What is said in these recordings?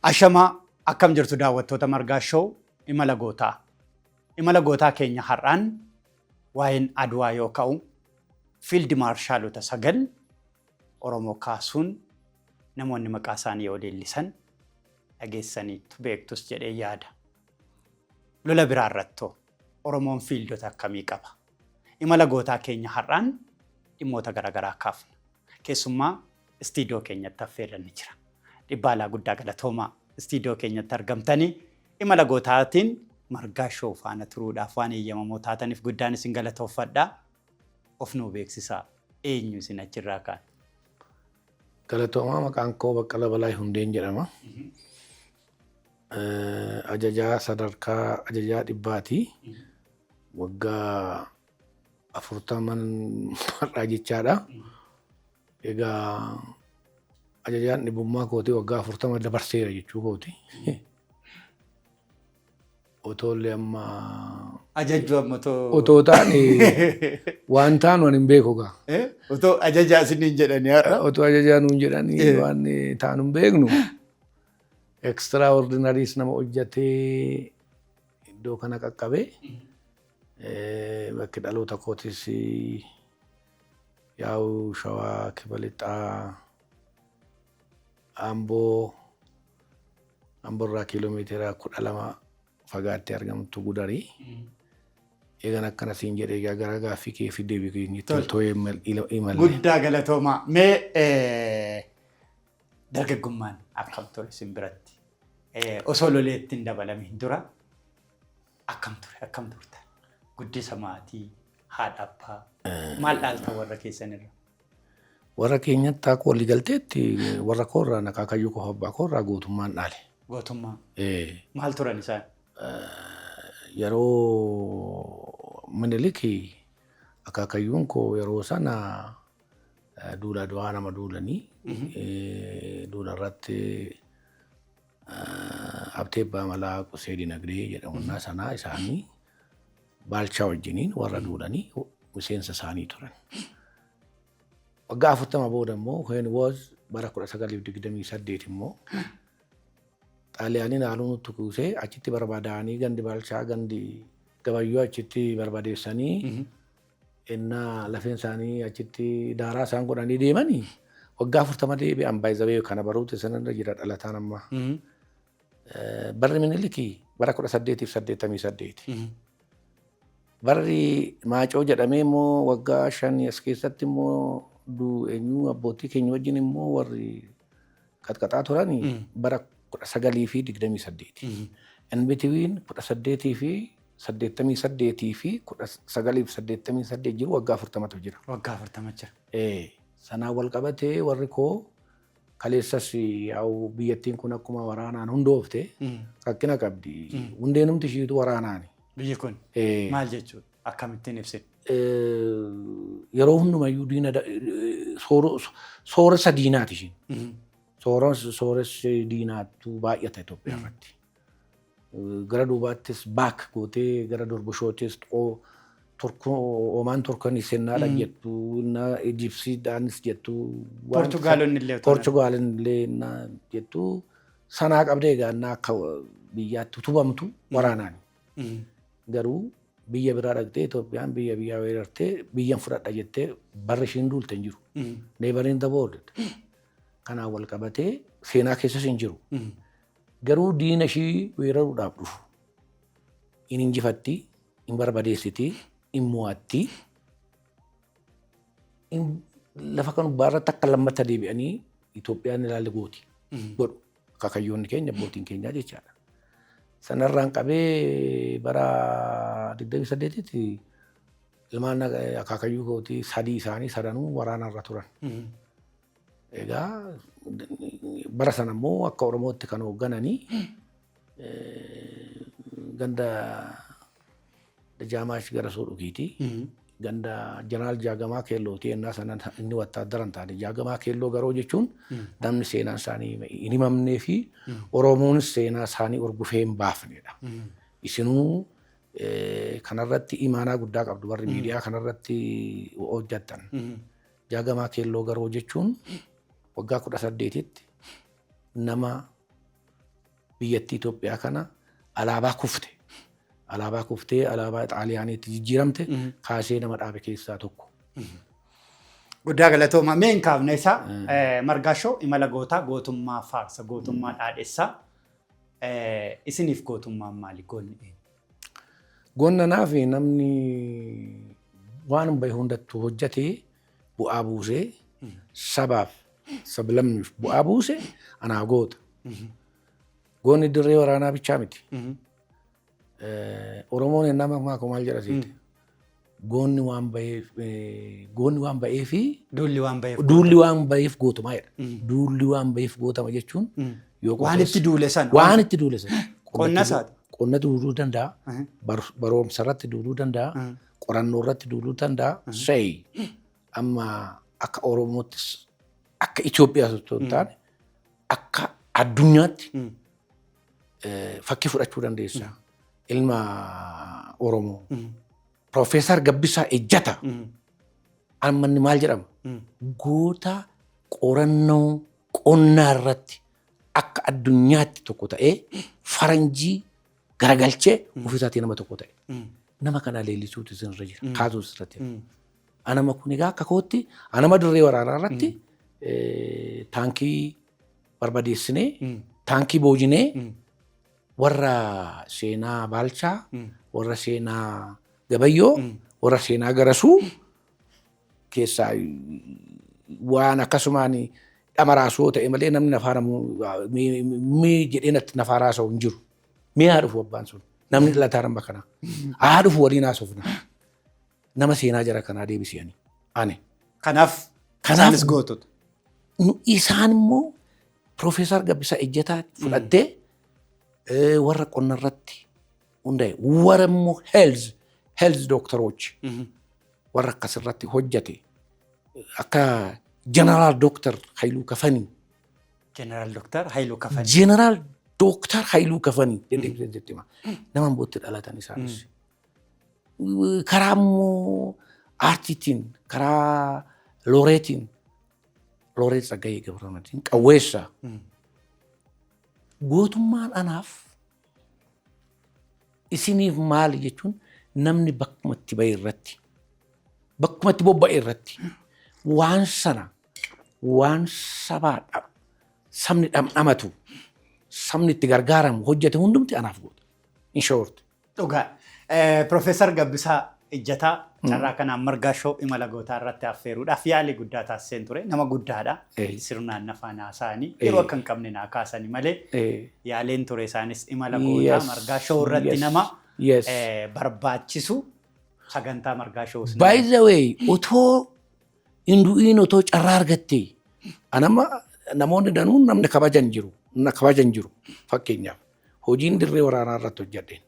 Ashamaa akkam jirtu daawwattoota Margaa Show imala gootaa. Imala gootaa keenya har'aan waa'een Adwaa yoo ka'u Fiild Maarshalota 9 Oromoo kaasuun namoonni maqaa isaanii yoo leellisan dhageessaniitu beektus jedhee yaada. Lola biraa irrattoo Oromoon fiildota akkamii qaba? Imala gootaa keenya har'aan dhimmoota garaagaraa kaafna. Keessummaa istiidiyoo keenyatti affeerranni jira. Dhibbaalaa guddaa galatoomaa istiidiyoo keenyatti argamtanii imala gootaatiin Margaa Show faana turuudhaaf waan eeyyamamoo taataniif guddaan isin galatoofadhaa. Of nuu beeksisaa eenyu isin achirraa kaan? Galatoomaa maqaan koo Baqqala Balaa Hundeen jedhama. Ajajaa sadarkaa ajajaa dhibbaati. Waggaa 40 har'aa jechaadha. Egaa ajajaan dhibbummaa kooti waggaa 40 dabarseera jechuu kooti. Otollee amma Ajajju amma otoo taane waan taanu hin beeku gaa. Otoo ajajaa isiniin jedhanii har'a. Otoo ajajaa nuun jedhanii waan taanu hin beeknu. Extraordinaries nama hojjetee iddoo kana qaqqabee bakki dhaloota kootis yaa'u Shawaa Kibalixaa Amboorraa kiiloomeetira 12 fagaattee argamtu Gudarii. Eegan akkana siin jedhee gara gaaffii kee fi deebii keenyatti toltoo'ee imalle. Guddaa galatoomaa. Mee dargaggummaan akkam ture isin biratti? Osoo loleetti hin dabalamiin dura akkam turte? Guddisa maatii, haadha abbaa, maal dhaalta warra keessanirra? Warra keenyatti akka walii galteetti warra koorraa akaakayyuu koo abbaa koorraa gootummaan dhaale. Gootummaa? Maal turan isaan? Yeroo Miniliki akaakayyuun koo yeroo sana duula du'aa nama duulanii duula irratti Abtee Abbaa Malaa Qusee Dinagdee jedhamunnaa sanaa isaanii Baalchaa wajjiniin warra duulanii miseensa isaanii turan. Waggaa 40 booda immoo when was bara 1928 immoo Xaaliyaaniin haaluu nutti kuusee achitti barbaadanii gandi Baalchaa gandi Gabayyoo achitti barbaadeessanii innaa lafeen isaanii achitti daaraa isaan godhanii deemanii waggaa 40 deebi'an baay'ee kana baruuti sanarra jira dhalataan amma. Barri Miniliki bara 1888. Barri Maacoo jedhamee immoo waggaa 5 as keessatti immoo eenyu abbootii keenya wajjin immoo warri qaxqaxaa turanii bara 1928. In between 18 fi 88 fi 1988 jiru waggaa 40 jira. Waggaa 40 jira. Sanaan wal qabatee warri koo kaleessas yaa'u biyyattiin kun akkuma waraanaan hundoofte rakkina qabdi. Hundeenumti ishiitu waraanaani. Biyyi kun maal jechuudha? Akkamittiin ibsitu? Yeroo hundumayyuu sooressa diinaati ishiin. Sooressa diinaatu baay'ata Itoophiyaa irratti. Gara duubaattis baak gootee gara Dorboshootis Omaan Turkanii sennaadha jettu, Ijipsiidhaanis jettu, Poorchugaalillee jettu sanaa qabdee egaa akka biyyaatti utubamtu waraanaani. Garuu biyya biraa dhaqxee Itoophiyaan biyya weerartee biyyan fudhadha jettee barri ishiin duulte hin jiru. Neebariin daboodde. Kanaan wal qabatee seenaa keessas hin jiru. Garuu diina ishii weeraruudhaaf dhufu. In injifatti, in barbadeessiti, in mo'atti. Lafa kan baarratti akka lammatta deebi'anii Itoophiyaan ilaalle gooti. Godhu akaakayyoonni keenya abbootiin keenyaa jechaadha. Sanarraan qabee bara 28tti ilmaan akaakayyuu kooti sadii isaanii sadanuu waraanarra turan. Egaa bara sana immoo akka Oromootti kan hooggananii ganda Dajaamaash gara Soodhukiiti. Ganda Jeneraal Jaagamaa Keellooti ennaa sana inni wattaaddaran taane. Jaagamaa Keelloo garuu jechuun namni seenaan isaanii hin himamnee fi Oromoonis seenaa isaanii orgufee hin baafnedha. Isinuu kanarratti imaanaa guddaa qabdu warri miidiyaa kanarratti hojjettan. Jaagamaa Keelloo garuu jechuun waggaa 18tti nama biyyattii Itoophiyaa kana alaabaa kufte. Alaabaa kuftee alaabaa Xaaliyaaniitti jijjiiramte kaasee nama dhaabe keessaa tokko. Guddaa galatooma meen kaafne isaa Margaashoo imala gootummaa faarsa gootummaa dhaadheessaa isiniif gootummaan maali goonni? Goonnanaa fi namni waan bahe hundattuu hojjetee bu'aa buusee sabaaf sablammiif bu'aa buuse anaa goota. Goonni dirree waraanaa bichaa miti. Oromoon nama maal jedhasiiti. Goonni waan bahee fi duulli waan baheef gootuma jedha. Duulli waan baheef gootama jechuun waan itti duule san qonna isaati. Qonna duuluu danda'a. Barumsa irratti duuluu danda'a. Qorannoo irratti duuluu danda'a. Sa'i amma akka Oromoottis akka Itoophiyaas otoo hin taane akka addunyaatti fakkii fudhachuu dandeessa. Ilma Oromoo. Profeesar Gabbisaa Ejjata. Amma inni maal jedhama? Goota qorannoo qonnaa irratti akka addunyaatti tokko ta'ee faranjii garagalchee ofiisaatii nama tokko ta'e. Nama kana leellisuutu isinirra jira. Kaasuus irratti. Anama kun egaa akka kootti anama dirree waraanaa irratti taankii barbadeessinee taankii boojinee warra seenaa Baalchaa warra seenaa Gabayyoo warra seenaa Garasuu keessaa waan akkasumaan dhamaraasoo ta'e malee namni nafaaramu mee jedhee natti nafaaraasoo hin jiru. Mee haa dhufu abbaan sun namni dhalataa ramba kanaa haa dhufu waliin haasofna nama seenaa jara kanaa deebisanii ane. Kanaaf isaanis gootota. Isaan immoo Profeesar Gabbisaa Ejjataa fudhattee warra qonna irratti hundaa'e warra immoo health doktorochi warra akkas irratti hojjate akka General Doctor Hailuu Kafanii. General Doctor Hailuu Kafanii. General Doctor Hailuu Kafanii jedhee nama bootti dhalatan isaanis. Karaa immoo aartiitiin karaa looreetiin Looreet Tsaggaayee Gabramadiin qawweessaa. Gootummaan anaaf isiniif maali jechuun namni bakkumatti bahe irratti bakkumatti bobba'e irratti waan sana waan sabaa sabni dhamdhamatu sabni itti gargaaramu hojjete hundumti anaaf goota. In short. Dhugaa. Profeesar Gabbisaa Ejjataa carraa kanaan Margaashoo imala gootaa irratti affeeruudhaaf yaalii guddaa taasiseen ture. Nama guddaadha. Sirnaan nafaan haasa'anii yeroo akka hin qabne naa kaasanii malee yaaleen ture isaanis imala gootaa Margaashoo irratti nama barbaachisu sagantaa Margaashoo. By the way, otoo hindu'iin otoo carraa argattee namoonni danuun namni kabajan jiru fakkeenyaaf hojiin dirree waraanaa irratti hojjedheen.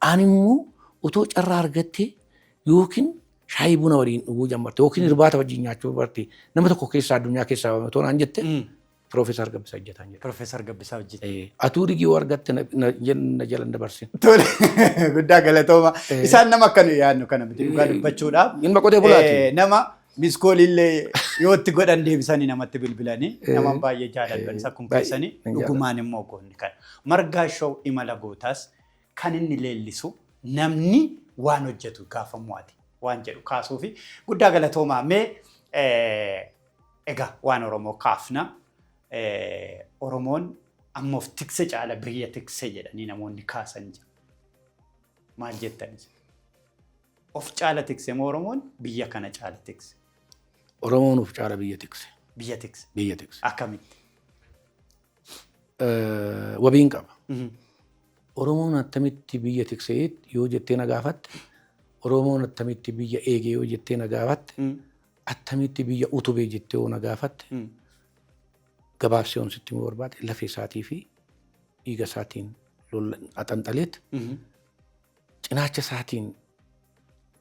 Ani immoo otoo carraa argattee yookiin shaayii buna waliin dhuguu jammarte yookiin irbaata wajjin nyaachuu barte nama tokko keessaa addunyaa keessaa otoo naan jette Profeesar Gabbisaa Ejjataa jedha. Profeesar Gabbisaa Ejjataa. Atuu rigii argatte na jala dabarsin. Tole guddaa galatooma. Isaan nama akka yaadnu kana miti dhugaa dubbachuudhaaf. Ilma qotee bulaati. Nama miskoolillee yoo itti godhan deebisanii namatti bilbilanii nama baay'ee jaalatanii akkuma keessanii dhugumaan immoo goonni kana. Margaashoo imala gootaas kan inni leellisu namni waan hojjetu gaafa mo'ate waan jedhu kaasuu fi guddaa galatoomaa mee egaa waan Oromoo kaafna Oromoon ammoof tikse caala biyya tikse jedhanii namoonni kaasan jira. Maal jettanis? Of caala tikse moo Oromoon biyya kana caala tikse? Oromoon of caala biyya tikse. Biyya tikse. Biyya tikse. Akkamitti? Wabiin qaba. Oromoon attamitti biyya tiksee yoo jettee na gaafatte Oromoon attamitti biyya eegee yoo jettee na gaafatte attamitti biyya utubee jettee yoo na gaafatte gabaabsee on sitti barbaade lafee isaatii fi dhiiga isaatiin axanxaleet cinaacha isaatiin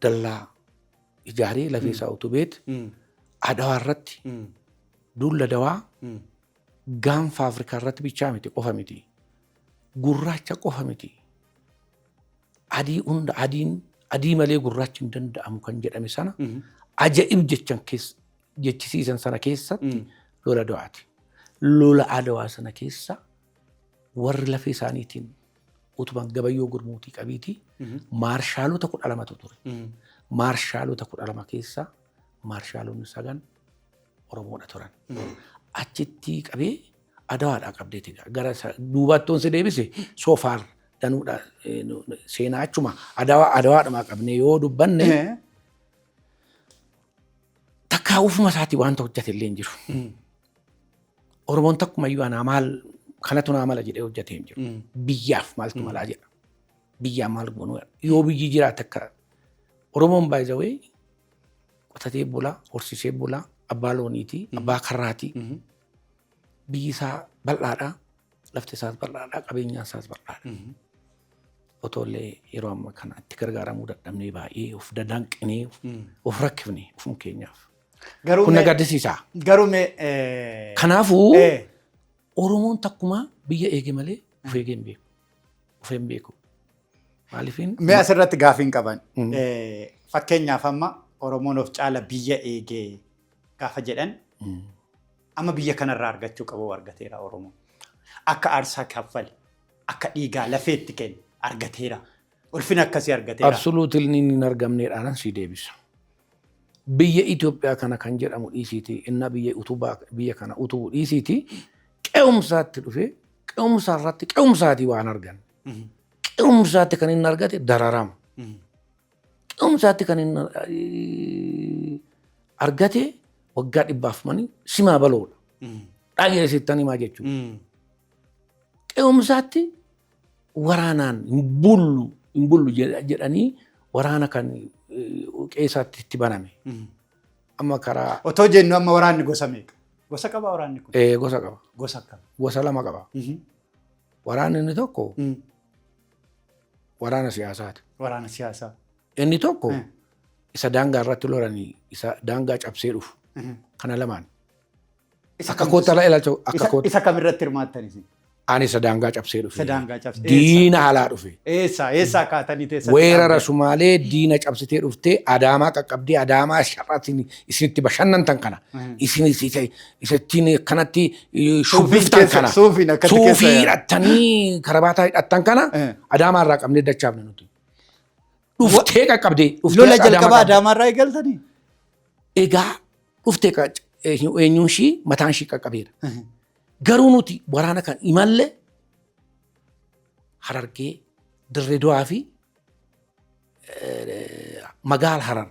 dallaa ijaaree lafee isaa utubeet Adawaa irratti duula dawaa gaanfa Afrikaa irratti bichaa miti qofa miti. Gurraacha qofa miti. Adii malee gurraachi hin danda'amu kan jedhame sana ajaa'ib jechisiisan sana keessatti lola dawaati. Lola Adawaa sana keessa warri lafee isaaniitiin utuban gabayyoo gurmuutii qabiitii maarshaalota 12 ture. Maarshaalota 12 keessaa maarshaalonni 9 Oromoodha turan. Achitti qabee Adawaadhaa qabdeeti. Gara duubattoon si deebise soofaar danuudha seenaa achuma Adawaadhumaa qabne yoo dubbanne takkaa ufuma isaatii wanta hojjate illee hin jiru. Oromoon takkumayyuu anaa maal kanatu naa mala jedhee hojjatee hin jiru. Biyyaaf maaltu malaa jedha. Biyyaaf maal goonuu yoo biyyi jiraate akka Oromoon baay'ee qotatee bulaa, horsiisee bulaa, abbaa looniitii, abbaa karraatii. Biyyi isaa bal'aadhaa, lafti isaas bal'aadhaa, qabeenyaan isaas bal'aadha. Otollee yeroo amma kana itti gargaaramuu dadhabnee baay'ee of dadanqinee of rakkifne ofuma keenyaaf. Kun na gaddisiisa. Garume kanaafuu Oromoon takkuma biyya eege malee of eegee hin beeku. Of hin beeku. Maaliifin? Mee asirratti gaafiin qaban. Fakkeenyaaf amma Oromoon of caala biyya eegee gaafa jedhan amma biyya kanarraa argachuu qabu argateera Oromoon. Akka aarsaa kaffale, akka dhiigaa lafeetti kenne argateera. Ulfina akkasii argateera. Absoluutli hin argamneedhaan si deebisa. Biyya Itoophiyaa kana kan jedhamu dhiisiiti. Inna biyya kana utubuu dhiisiiti. Qe'umsaatti dhufee qe'umsaarratti qe'umsaatii waan argan. Qe'umsaatti kan inni argate dararama. Qe'umsaatti kan inni argate waggaa 100 simaa baloodha. Dhaagee sittanii maa jechuudha. Qe'umsaatti waraanaan hin bullu jedhanii waraana kan qeessaatti itti baname. Amma karaa otoo jennu amma waraanni gosa meeqa? Gosa qaba waraanni kun? Gosa qaba. Gosa qaba. Gosa 2 qaba. Waraanni inni tokko waraana siyaasaati. Waraana siyaasaa. Inni tokko isa daangaa irratti lolanii isa daangaa cabsee dhufu. Kana lamaan. Akka kootala ilaalcha akka kootala. Isa kamirratti hirmaattanis? Ani isa daangaa cabsee dhufe. Isa daangaa cabsee. Diina haalaa dhufe. Eessa kaatanii teessa. Weerara Sumaalee diina cabsitee dhuftee Adaamaa qaqqabdee Adaamaa sharraatti isinitti bashannantan kana. Isin isittiin kanatti shubbiftan kana. Suufii hidhattanii karabaataa hidhattan kana Adaamaa irraa qabnee dachaafne nuti. Dhuftee qaqqabdee. Lola jalqabaa Adaamaa irraa eegaltanii? Egaa dhuftee eenyuun ishii mataan ishii qaqqabeera. Garuu nuti waraana kan imalle Harargee, Dirree Dawaa fi magaala Harar.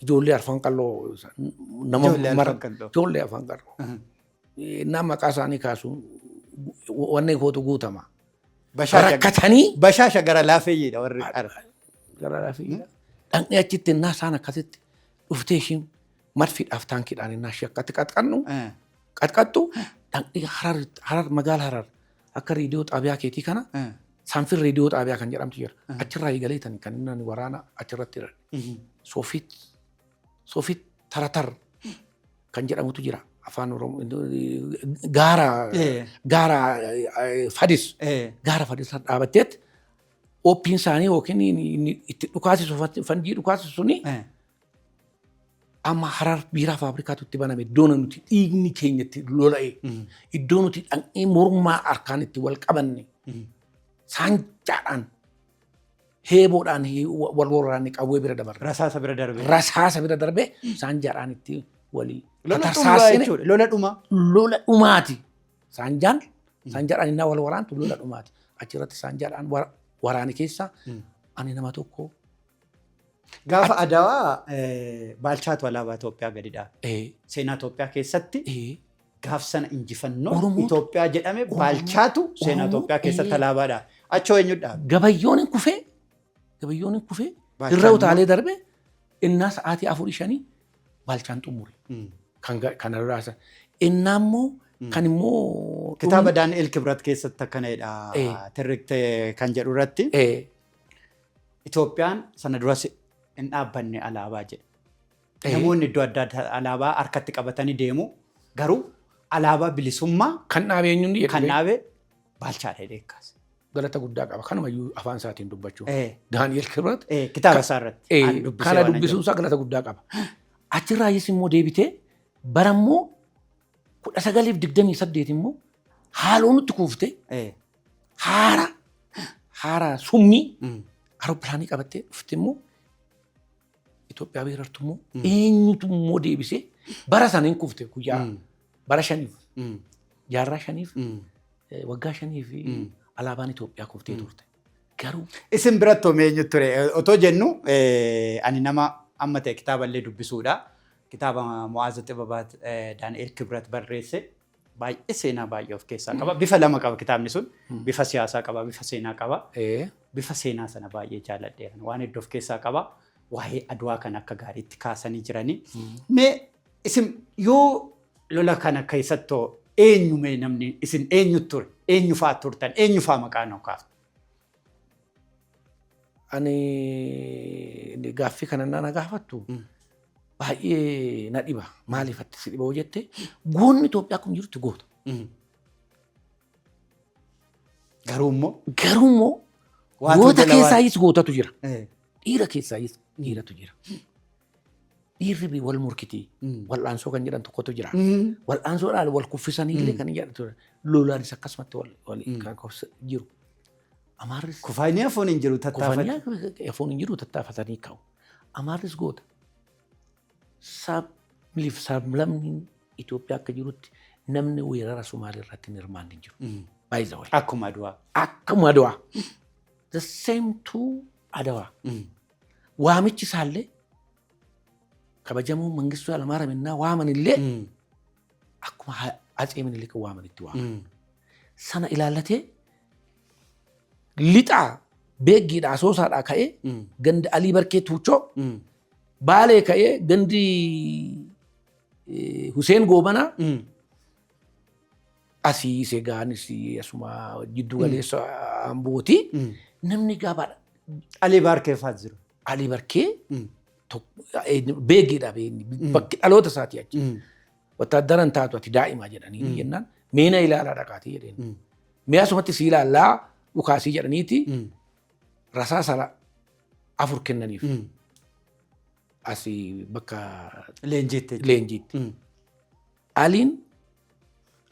Ijoollee afaan qalloo nama mara ijoollee afaan qalloo. Nama maqaa isaanii kaasuun wanni kootu guutama. Rakkatanii. Bashaasha gara laafeeyyiidha warri qara. Gara laafeeyyiidha. Dhaqnee achitti innaa isaan akkasitti dhuftee ishiin marfiidhaaf taankiidhaan innaa ishee akkatti qaxqannu. Qaxqattu dhaqnee Harar magaala Harar akka reediyoo xaabiyaa keetii kana saanfir reediyoo xaabiyaa kan jedhamtu jira. Achirraa eegaleetani kan inni waraana achirratti jira. Soofit Taratar kan jedhamutu jira. Afaan Oromoo gaara Fadis dhaabatteetti oppiin isaanii yookiin itti dhukaasisu fandii dhukaasisu suni amma Harar biiraa faabrikaatu itti baname iddoo nuti dhiigni keenyatti lola'e iddoo nuti dhaqnee mormaa harkaan itti wal qabanne saanjaadhaan heeboodhaan wal waraanne qawwee bira dabarre. Rasaasa bira darbe. Rasaasa bira darbe saanjaadhaan itti walii. Lola dhuma. Lola dhumaati. Saanjaadhaan innaa wal waraantu lola dhumaati. Achirratti saanjaadhaan waraane keessa ani nama tokko. Gaafa Adawaa Baalchaatu alaabaa Itoophiyaa gadi dhaabe. Seenaa Itoophiyaa keessatti gaaf sana injifannoo Itoophiyaa jedhame Baalchaatu seenaa Itoophiyaa keessatti alaabaa dhaabe. Achoo eenyu dhaabe? Gabayyoon hin kufee irra utaalee darbe innaa sa'aatii 4-5 Baalchaan xumure. Kana duraasa. Innaa immoo kan immoo kitaaba Daani'el Kibrat keessatti akkanadha. Tirriktee kan jedhu irratti Itoophiyaan sana duras hin dhaabbanne alaabaa jedha. Namoonni iddoo adda addaa alaabaa harkatti qabatanii deemu garuu alaabaa bilisummaa kan dhaabe eenyuun kan dhaabe Baalchaadha Deekkaas. Galata guddaa qaba. Kanumayyuu afaan isaatiin dubbachuu. Daani'el Kibrat kitaaba isaa irratti kana dubbisuun isaa galata guddaa qaba. Achirraayis immoo deebitee bara immoo 1928 immoo haaloo nutti kuuftee haara summii aerooppilaanii qabattee dhufte immoo Itoophiyaa weerartu immoo eenyutu immoo deebisee bara sana hin kuufte guyyaa bara 5 jaarraa 5 waggaa 5 alaabaan Itoophiyaa kuuftee turte. Garuu isin biratti eenyu ture otoo jennu ani nama amma ta'e kitaaba illee dubbisuudha. Kitaaba Mu'aaza Xibabaat Daani'el Kibrat barreesse baay'ee seenaa baay'ee of keessaa qaba. Bifa lama qaba kitaabni sun. Bifa siyaasaa qaba, bifa seenaa qaba. Bifa seenaa sana baay'ee jaalladheera. Waan hedduu of keessaa qaba. Waa'ee Adwaa kan akka gaariitti kaasanii jiranii. Mee isin yoo lola kana keessatti eenyu mee namni isin eenyu ture? Eenyu fa'aa turtan? Eenyu fa'aa maqaa nuu kaaftu? Ani gaaffii kana nana gaafattu baay'ee na dhiba. Maaliif atti si dhiba jette goonni Itoophiyaa kun jirtu goota. Garuu immoo goota keessaayis gootatu jira. Dhiira keessaayis dhiiratu jira. Dhiirri wal morkitii wal'aansoo kan jedhan tokkotu jira. Wal'aansoodhaan wal kuffisanii illee kan jedhatu lolaanis akkasumatti wal kan jiru. Amaarris kufaanii afoon hin jiru tattaafatan. Kufaanii afoon hin jiru tattaafatanii ka'u. Amaarris goota. Sabliif sablamni Itoophiyaa akka jirutti namni weerara Somaalii irratti hin hirmaanne hin jiru. By the way. Akkuma Adwaa. Akkuma Adwaa. The same to Adwaa. Waamichi isaallee kabajamuu Mangistuu Hayilamaariyaam waaman illee akkuma Atsee Minilik waamanitti waaman. Sana ilaallatee lixaa beeggiidhaa Asoosaadhaa ka'ee gandi Alii Barkee Tuuchoo Baalee ka'ee gandi Huseen Goobanaa asii Segaanis asuma jiddu galeessa Ambootii namni gaabaadha. Alii Barkee fa'aa jiru. Alii Barkee beeggiidhaa bakki dhaloota isaatii achi. Wattaaddaran taatu ati daa'imaa jedhanii jennaan meena ilaalaa dhaqaatii jedheen. Mee asumatti si ilaallaa dhukaasii jedhaniiti rasaa sala 4 kennaniif. Asii bakka leenjiitti. Aliin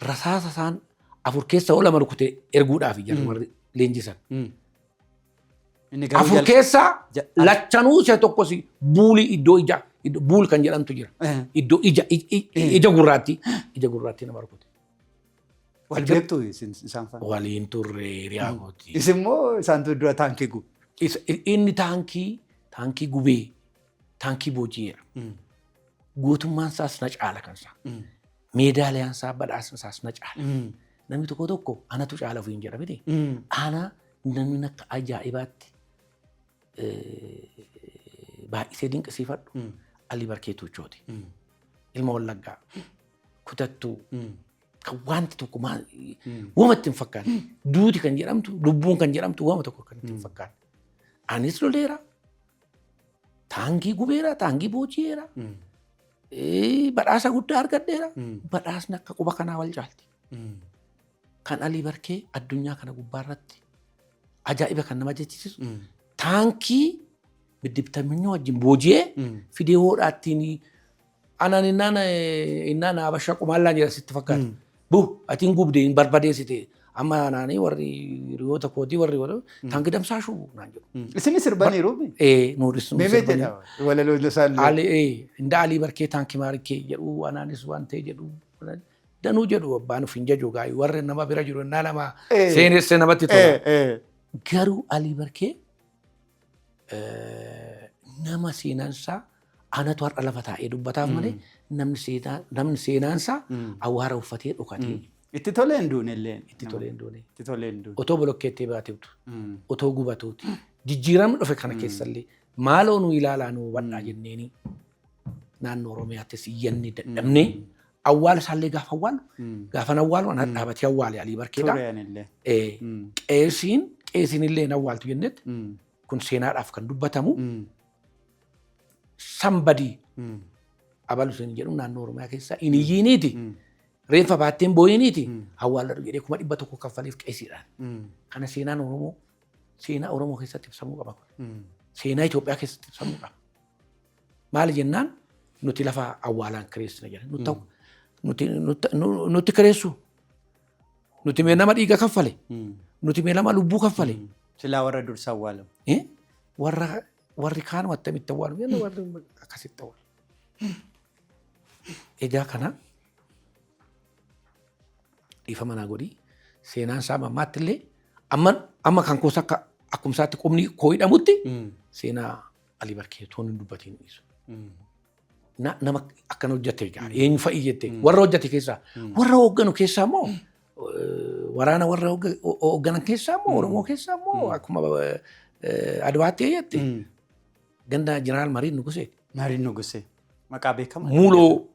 rasaasa isaan 4 keessa lama rukutee erguudhaaf jedhan warri leenjisan. 4 keessa lachanuu isa tokkos buulii iddoo ija buul kan jedhamtu jira. Iddoo ija gurraatti nama rukute. Wal beektu isaan faana. Waliin turre riyaagooti. Isin immoo isaantu dura taankii gube. Inni taankii gubee taankii booji'eera. Gootummaan isaas na caala kansaa. Meedaaliyaan isaa badhaasni isaas na caala. Namni tokko anatu caala ofiin jedha miti. Ana namni akka ajaa'ibaatti baay'isee dinqisiifadhu Alii Barkee Tuuchooti. Ilma Wallaggaa kutattuu kan wanti tokko wamatti hin fakkaanne duuti kan jedhamtu lubbuun kan jedhamtu wama tokko kan hin fakkaanne. Anis loleera. Taankii gubeera, taankii booji'eera. Badhaasa guddaa argadheera. Badhaasni akka quba kanaa wal caalti. Kan Alii Barkee addunyaa kana gubbaarratti ajaa'iba kan nama jechisiisu. Taankii biddibtamini wajjin booji'ee fidee hoodhaattiin anaan innaan Habashaa Qumaallaan jedha sitti fakkaata. Atiin gubdee hin barbadeessite amma naanii warri hiriyoota kootii warri taankii damsaashuu naan jedhu. Isinis sirbaniiru? Nuuris sirbaniiru. Walaloo isaan. Inda Alii Barkee taankii maarikee jedhu anaanis waan ta'e jedhu. Danuu jedhu abbaan of hin jaju gaayuu warri nama bira jiru innaa nama seenessee namatti tola. Garuu Alii Barkee nama seenaansaa anatu har'a lafa taa'ee dubbataaf malee namni seenaansaa awwaara uffatee dhokatee. Itti tolee hin duune illee. Itti tolee hin duune. Itti tolee hin duune. Otoo bolokkeettee baateetu. Otoo gubatuuti. Jijjiiramni dhufe kana keessallee maaloo nu ilaalaa nu wadhaa jenneeni naannoo Oromiyaattis iyyanni dadhabnee awwaala isaallee gaafa awwaalu gaafan awwaalu ana dhaabatee awwaale Alii Barkeedha. Qeesiin illee hin awwaaltu jennetti kun seenaadhaaf kan dubbatamu sambadii abalu sun jedhu naannoo Oromiyaa keessaa inni iyyiiniiti. Reeffa baatteen booyiniiti awwaala jedhee 100 kaffaleef qeesiidhaan. Kana seenaan Oromoo seenaa Oromoo keessatti ibsamuu qaba. Seenaa Itoophiyaa keessatti ibsamuu qaba. Maali jennaan nuti lafa awwaalaan kireessina jedhan nuti kireessu nuti mee nama dhiiga kaffale nuti mee nama lubbuu kaffale silaa warra dursa awwaalam warri kaan attamitti awwaalu jenna warri akkasitti awwaalu. Egaa kana dhiifama naa godhi seenaan isaa mammaatti illee amma kan koos akka akkumsaatti qubni koo hidhamutti seenaa Alii Barkee toon hin dubbatiin dhiisu. Nama akkana hojjete eenyu fa'i jette warra hojjete keessaa warra hoogganu keessaa immoo waraana warra hoogganan keessaa immoo Oromoo keessaa immoo akkuma Adwaatti jette ganda Jeneraal Mariin Nugusee. Mariin Nugusee maqaa beekamaa. Muloo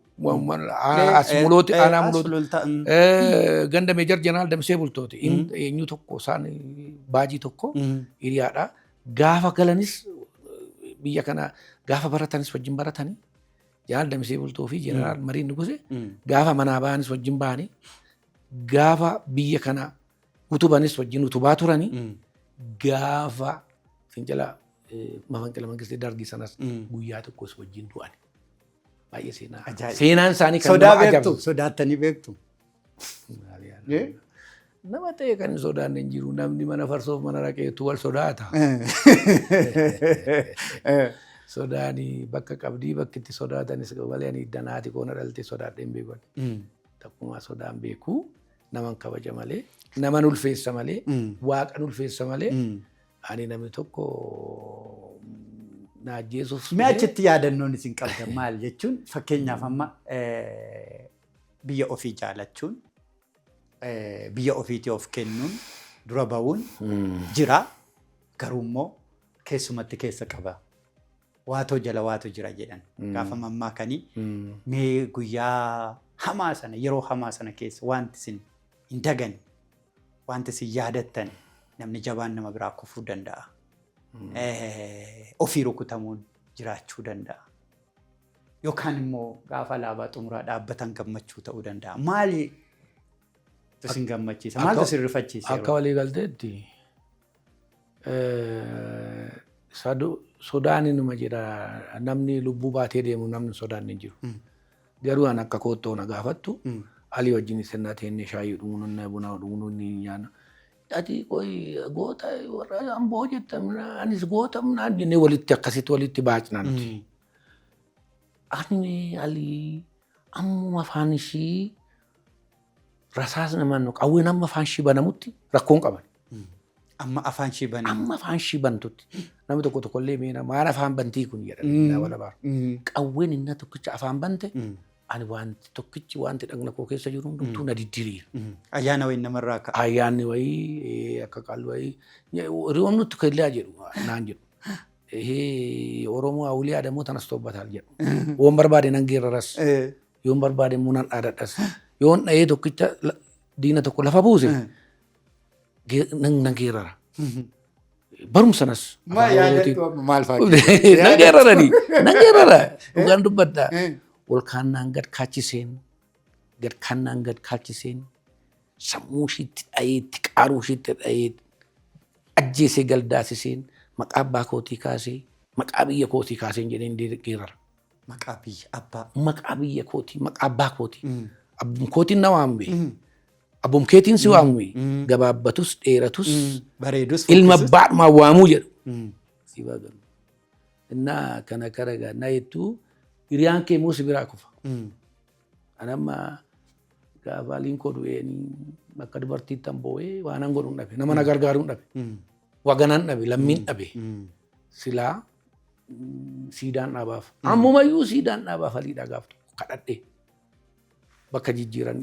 as mulooti aanaa mulooti ganda Meejar Jeneraal Damsee Bultooti eenyu tokko isaan baajii tokko hiriyaadha. Gaafa galanis biyya kana gaafa baratanis wajjin baratanii Jeneraal Damsee Bultoo fi Jeneraal Mariin Nugusee gaafa manaa ba'anis wajjin ba'anii gaafa biyya kana utubanis wajjin utubaa turanii gaafa fincila mafankila mangistii dargii sanas guyyaa tokkos wajjin du'an. Baay'ee seenaan isaanii kan sodaa beektu sodaattanii beektu. Nama ta'e kan hin sodaanne hin jiru namni mana farsoof mana raqeetu wal sodaata. Sodaanii bakka qabdii bakki itti sodaatanis malee ani danaati koona dhalte sodaadhee hin beekan. Takkumaa sodaan beeku naman kabaja malee naman ulfeessa malee waaqan ulfeessa malee ani namni tokko naajjeesuuf. Mee achitti yaadannoon isin qabdan maal jechuun fakkeenyaaf amma biyya ofii jaalachuun biyya ofiitii of kennuun dura ba'uun jira garuu immoo keessumatti keessa qaba. Waatoo jala waatu jira jedhan gaafa mammaa kanii mee guyyaa hamaa sana yeroo hamaa sana keessa wanti isin hin dagane wanti isin yaadattan namni jabaan nama biraa kufuu danda'a. Ofii rukutamuun jiraachuu danda'a. Yookaan immoo gaafa alaabaa xumuraa dhaabbatan gammachuu ta'uu danda'a. Maali isin gammachiisa? Maaltu isin rifachiisa? Akka walii galteetti sodaan inuma jira namni lubbuu baatee deemu namni sodaan hin jiru. Garuu an akka koottoo na gaafattu Alii wajjin sennaa teennee shaayii dhuguun buna dhuguun ni nyaanna. Ati koi goota warra amboo jettamna anis goota naan jennee walitti akkasitti walitti baacnaa nuti. Ani Alii ammuma afaan ishii rasaas naman qawween amma afaan ishii banamutti rakkoon qaban. Amma afaan ishii banamu. Amma afaan ishii bantutti namni tokko tokkollee meena maal afaan bantii kun jedhanii wala baaru. Qawween inni tokkicha afaan bante ani wanti tokkichi wanti dhagna koo keessa jiru hundumtuu na diddiriira. Ayyaana wayii namarraa ka'a. Ayyaanni wayii akka qaallu wayii riyoon nutti kellaa jedhu naan jedhu. Oromoo hawlii aadamoo tanas tobbataal jedhu. Yoon barbaade nan geeraras. Yoon barbaade immoo nan dhaadhadhas. Yoon dhahee tokkicha diina tokko lafa buuse nan geerara. Barumsanas. Maal faati? Nan geeraranii. Nan geerara. Dhugaan dubbaddaa. Ol kaannaan gad kaachiseen gad kaannaan gad kaachiseen sammuu ishiitti dhayeetti qaaruu ishiitti dhayeetti ajjeesee galdaasiseen maqaa abbaa kootii kaasee maqaa biyya kootii kaaseen jedheen geerara. Maqaa biyya abbaa. Maqaa biyya kootii maqaa abbaa kootii. Abbum kootiin na waambe. Abbum keetiin si waamwe. Gabaabbatus dheeratus bareedus ilma abbaadhumaa waamuu jedhu. Si baagalu. Innaa kana karagaa na jettuu hiriyaan kee immoo si biraa kufa. Anamma gaafa Aliin koo du'eeni bakka dubartiitti boo'ee waan an godhuun dhabe nama na gargaaruun dhabe waganaan dhabe lammiin dhabe silaa siidaan dhaabaaf ammumayyuu siidaan dhaabaaf Alii dhagaaf kadhadhee bakka jijjiiran.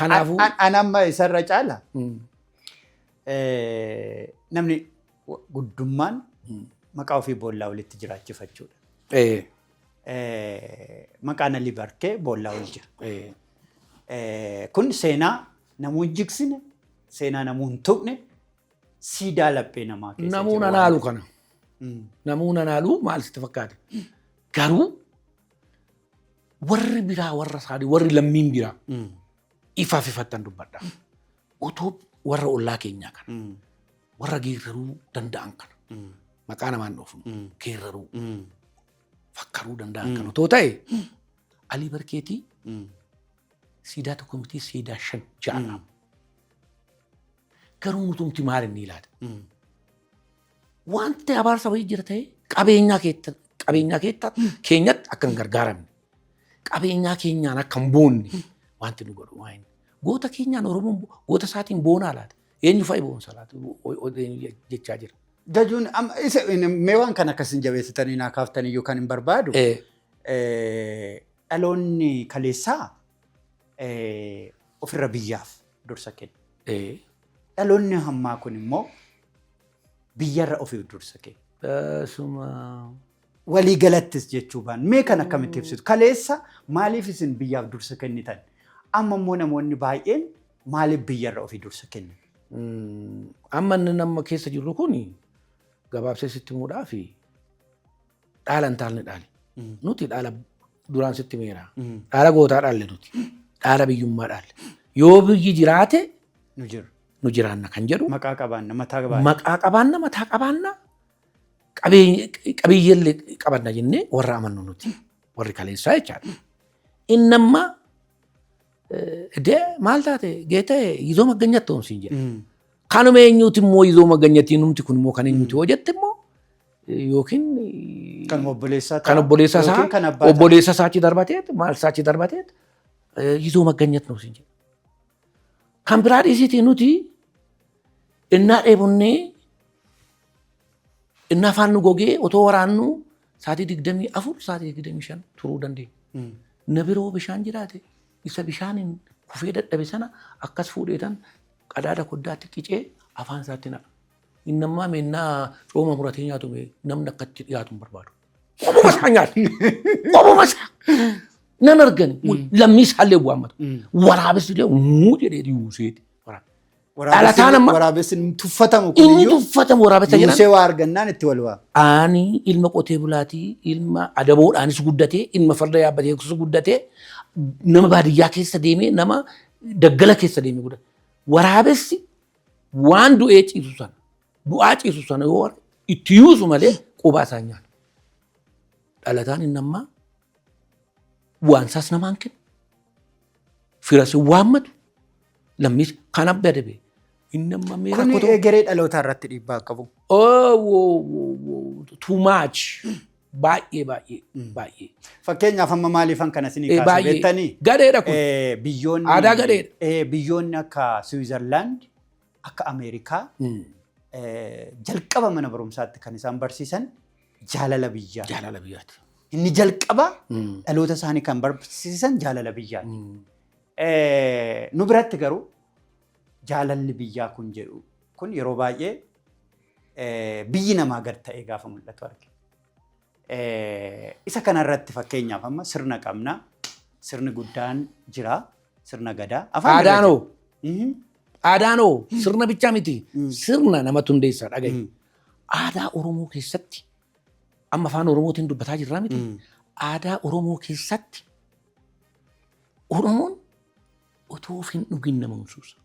Kanaafuu anamma isarra caala namni guddummaan maqaa ofii boollaa walitti jiraachifachuudha. Maqaan Alii Barkee boollaa ol jira. Kun seenaa namuu hin jigsine, seenaa namuu hin tuqne, siidaa laphee namaa keessa jira. Namuu nanaalu kana. Namuu nanaalu maal sitti fakkaate? Garuu warri biraa warra saadii warri lammiin biraa ifaaf ifattan dubbadha. Otoo warra ollaa keenyaa kana warra geeraruu danda'an kana maqaa namaan dhoofu geeraruu. Fakkaruu danda'an kan otoo ta'e Alii Barkeetii siidaa tokko miti siidaa 5 ja'a garuu nutumti maal inni ilaala. Wanti abaarsa wayii jira ta'e qabeenyaa keenyatti akka hin gargaaramne qabeenyaa keenyaan akka hin boonne wanti nu godhu waa'in goota keenyaan Oromoon goota isaatiin boonaa laata eenyu fa'i boonsa laata jechaa jira. Jajuun mee waan kan akkasiin jabeessitanii naa kaaftanii yookaan hin barbaadu dhaloonni kaleessaa ofirra biyyaaf dursa kenna. Dhaloonni hammaa kun immoo biyyarra ofii dursa kenna. Walii galattis jechuu baan mee kan akkamitti ibsitu kaleessa maaliif isin biyyaaf dursa kennitan amma immoo namoonni baay'een maaliif biyyarra ofii dursa kennan? Amma inni nama keessa jirru kun gabaabsee sitti muudhaa fi dhaala hin taalne dhaali. Nuti dhaala duraan sitti meera. Dhaala gootaa dhaalle nuti. Dhaala biyyummaa dhaalle. Yoo biyyi jiraate nu jiraanna kan jedhu. Maqaa qabaanna mataa qabaanna. Maqaa qabaanna mataa qabaanna. Qabiyyellee qabanna jennee warra amannu nuti. Warri kaleessaa jechaadha. Inni amma maal taate geetee yizoo magganyatti oomsiin jedha. Kanuma eenyuuti immoo yizoo magganyattiin numti kun immoo kan eenyuuti hoo jette immoo yookiin kan obboleessaa isaa achi darbateet maal isaa achi darbateet yizoo magganyatti oomsiin jedha. Kan biraa dhiisitii nuti innaa dheebunnee innaa afaan nu gogee otoo waraannu sa'aatii 24 sa'aatii 25 turuu dandeenya. Na biroo bishaan jiraate isa bishaaniin kufee dadhabe sana akkas fuudheetan qadaada koddaatti qicee afaan isaatti naqa. Inni ammaa meennaa cooma muratee nyaatu namni akkatti dhiyaatu hin barbaadu. Qobuma isaa nyaatu. Qobuma isaa. Nan argani lammii isaallee bu'aamatu. Waraabessi illee muu jedhee yuuseeti. Waraabessi tuffatamu kun inni tuffatamu waraabessa jedhan. Yuusee waa argannaan itti wal waa. Ani ilma qotee bulaatii ilma adaboodhaanis guddatee ilma farda yaabbatee guddatee nama baadiyyaa keessa deemee nama daggala keessa deemee guddate. Waraabessi waan du'aa ciisu sana yoo itti yuusu malee qubaa isaa nyaata. Dhalataan inni ammaa waan isaas namaan kenna. Firas waammatu lammis kan abba dabe. Inni amma meera kotoo. Kun egeree dhalootaa irratti dhiibbaa qabu. Too much. Baay'ee. Fakkeenyaaf amma maaliifan kana isinii kaasuu beektanii? Gadheedha kun. Biyyoonni aadaa gadheedha. Biyyoonni akka Switzerland akka Ameerikaa jalqaba mana barumsaatti kan isaan barsiisan jaalala biyyaa. Jaalala biyyaati. Inni jalqaba dhaloota isaanii kan barsiisan jaalala biyyaati. Nu biratti garuu jaalalli biyyaa kun jedhu kun yeroo baay'ee biyyi namaa gad ta'ee gaafa mul'atu argina. Isa kanarratti fakkeenyaaf amma sirna qabna. Sirni guddaan jira. Sirna gadaa. Aadaanoo sirna bichaa miti. Sirna namatti hundeessaa dhagahi. Aadaa Oromoo keessatti amma afaan Oromootiin dubbataa jirraa miti. Aadaa Oromoo keessatti Oromoon otoo ofiin dhugin nama hunsuusa.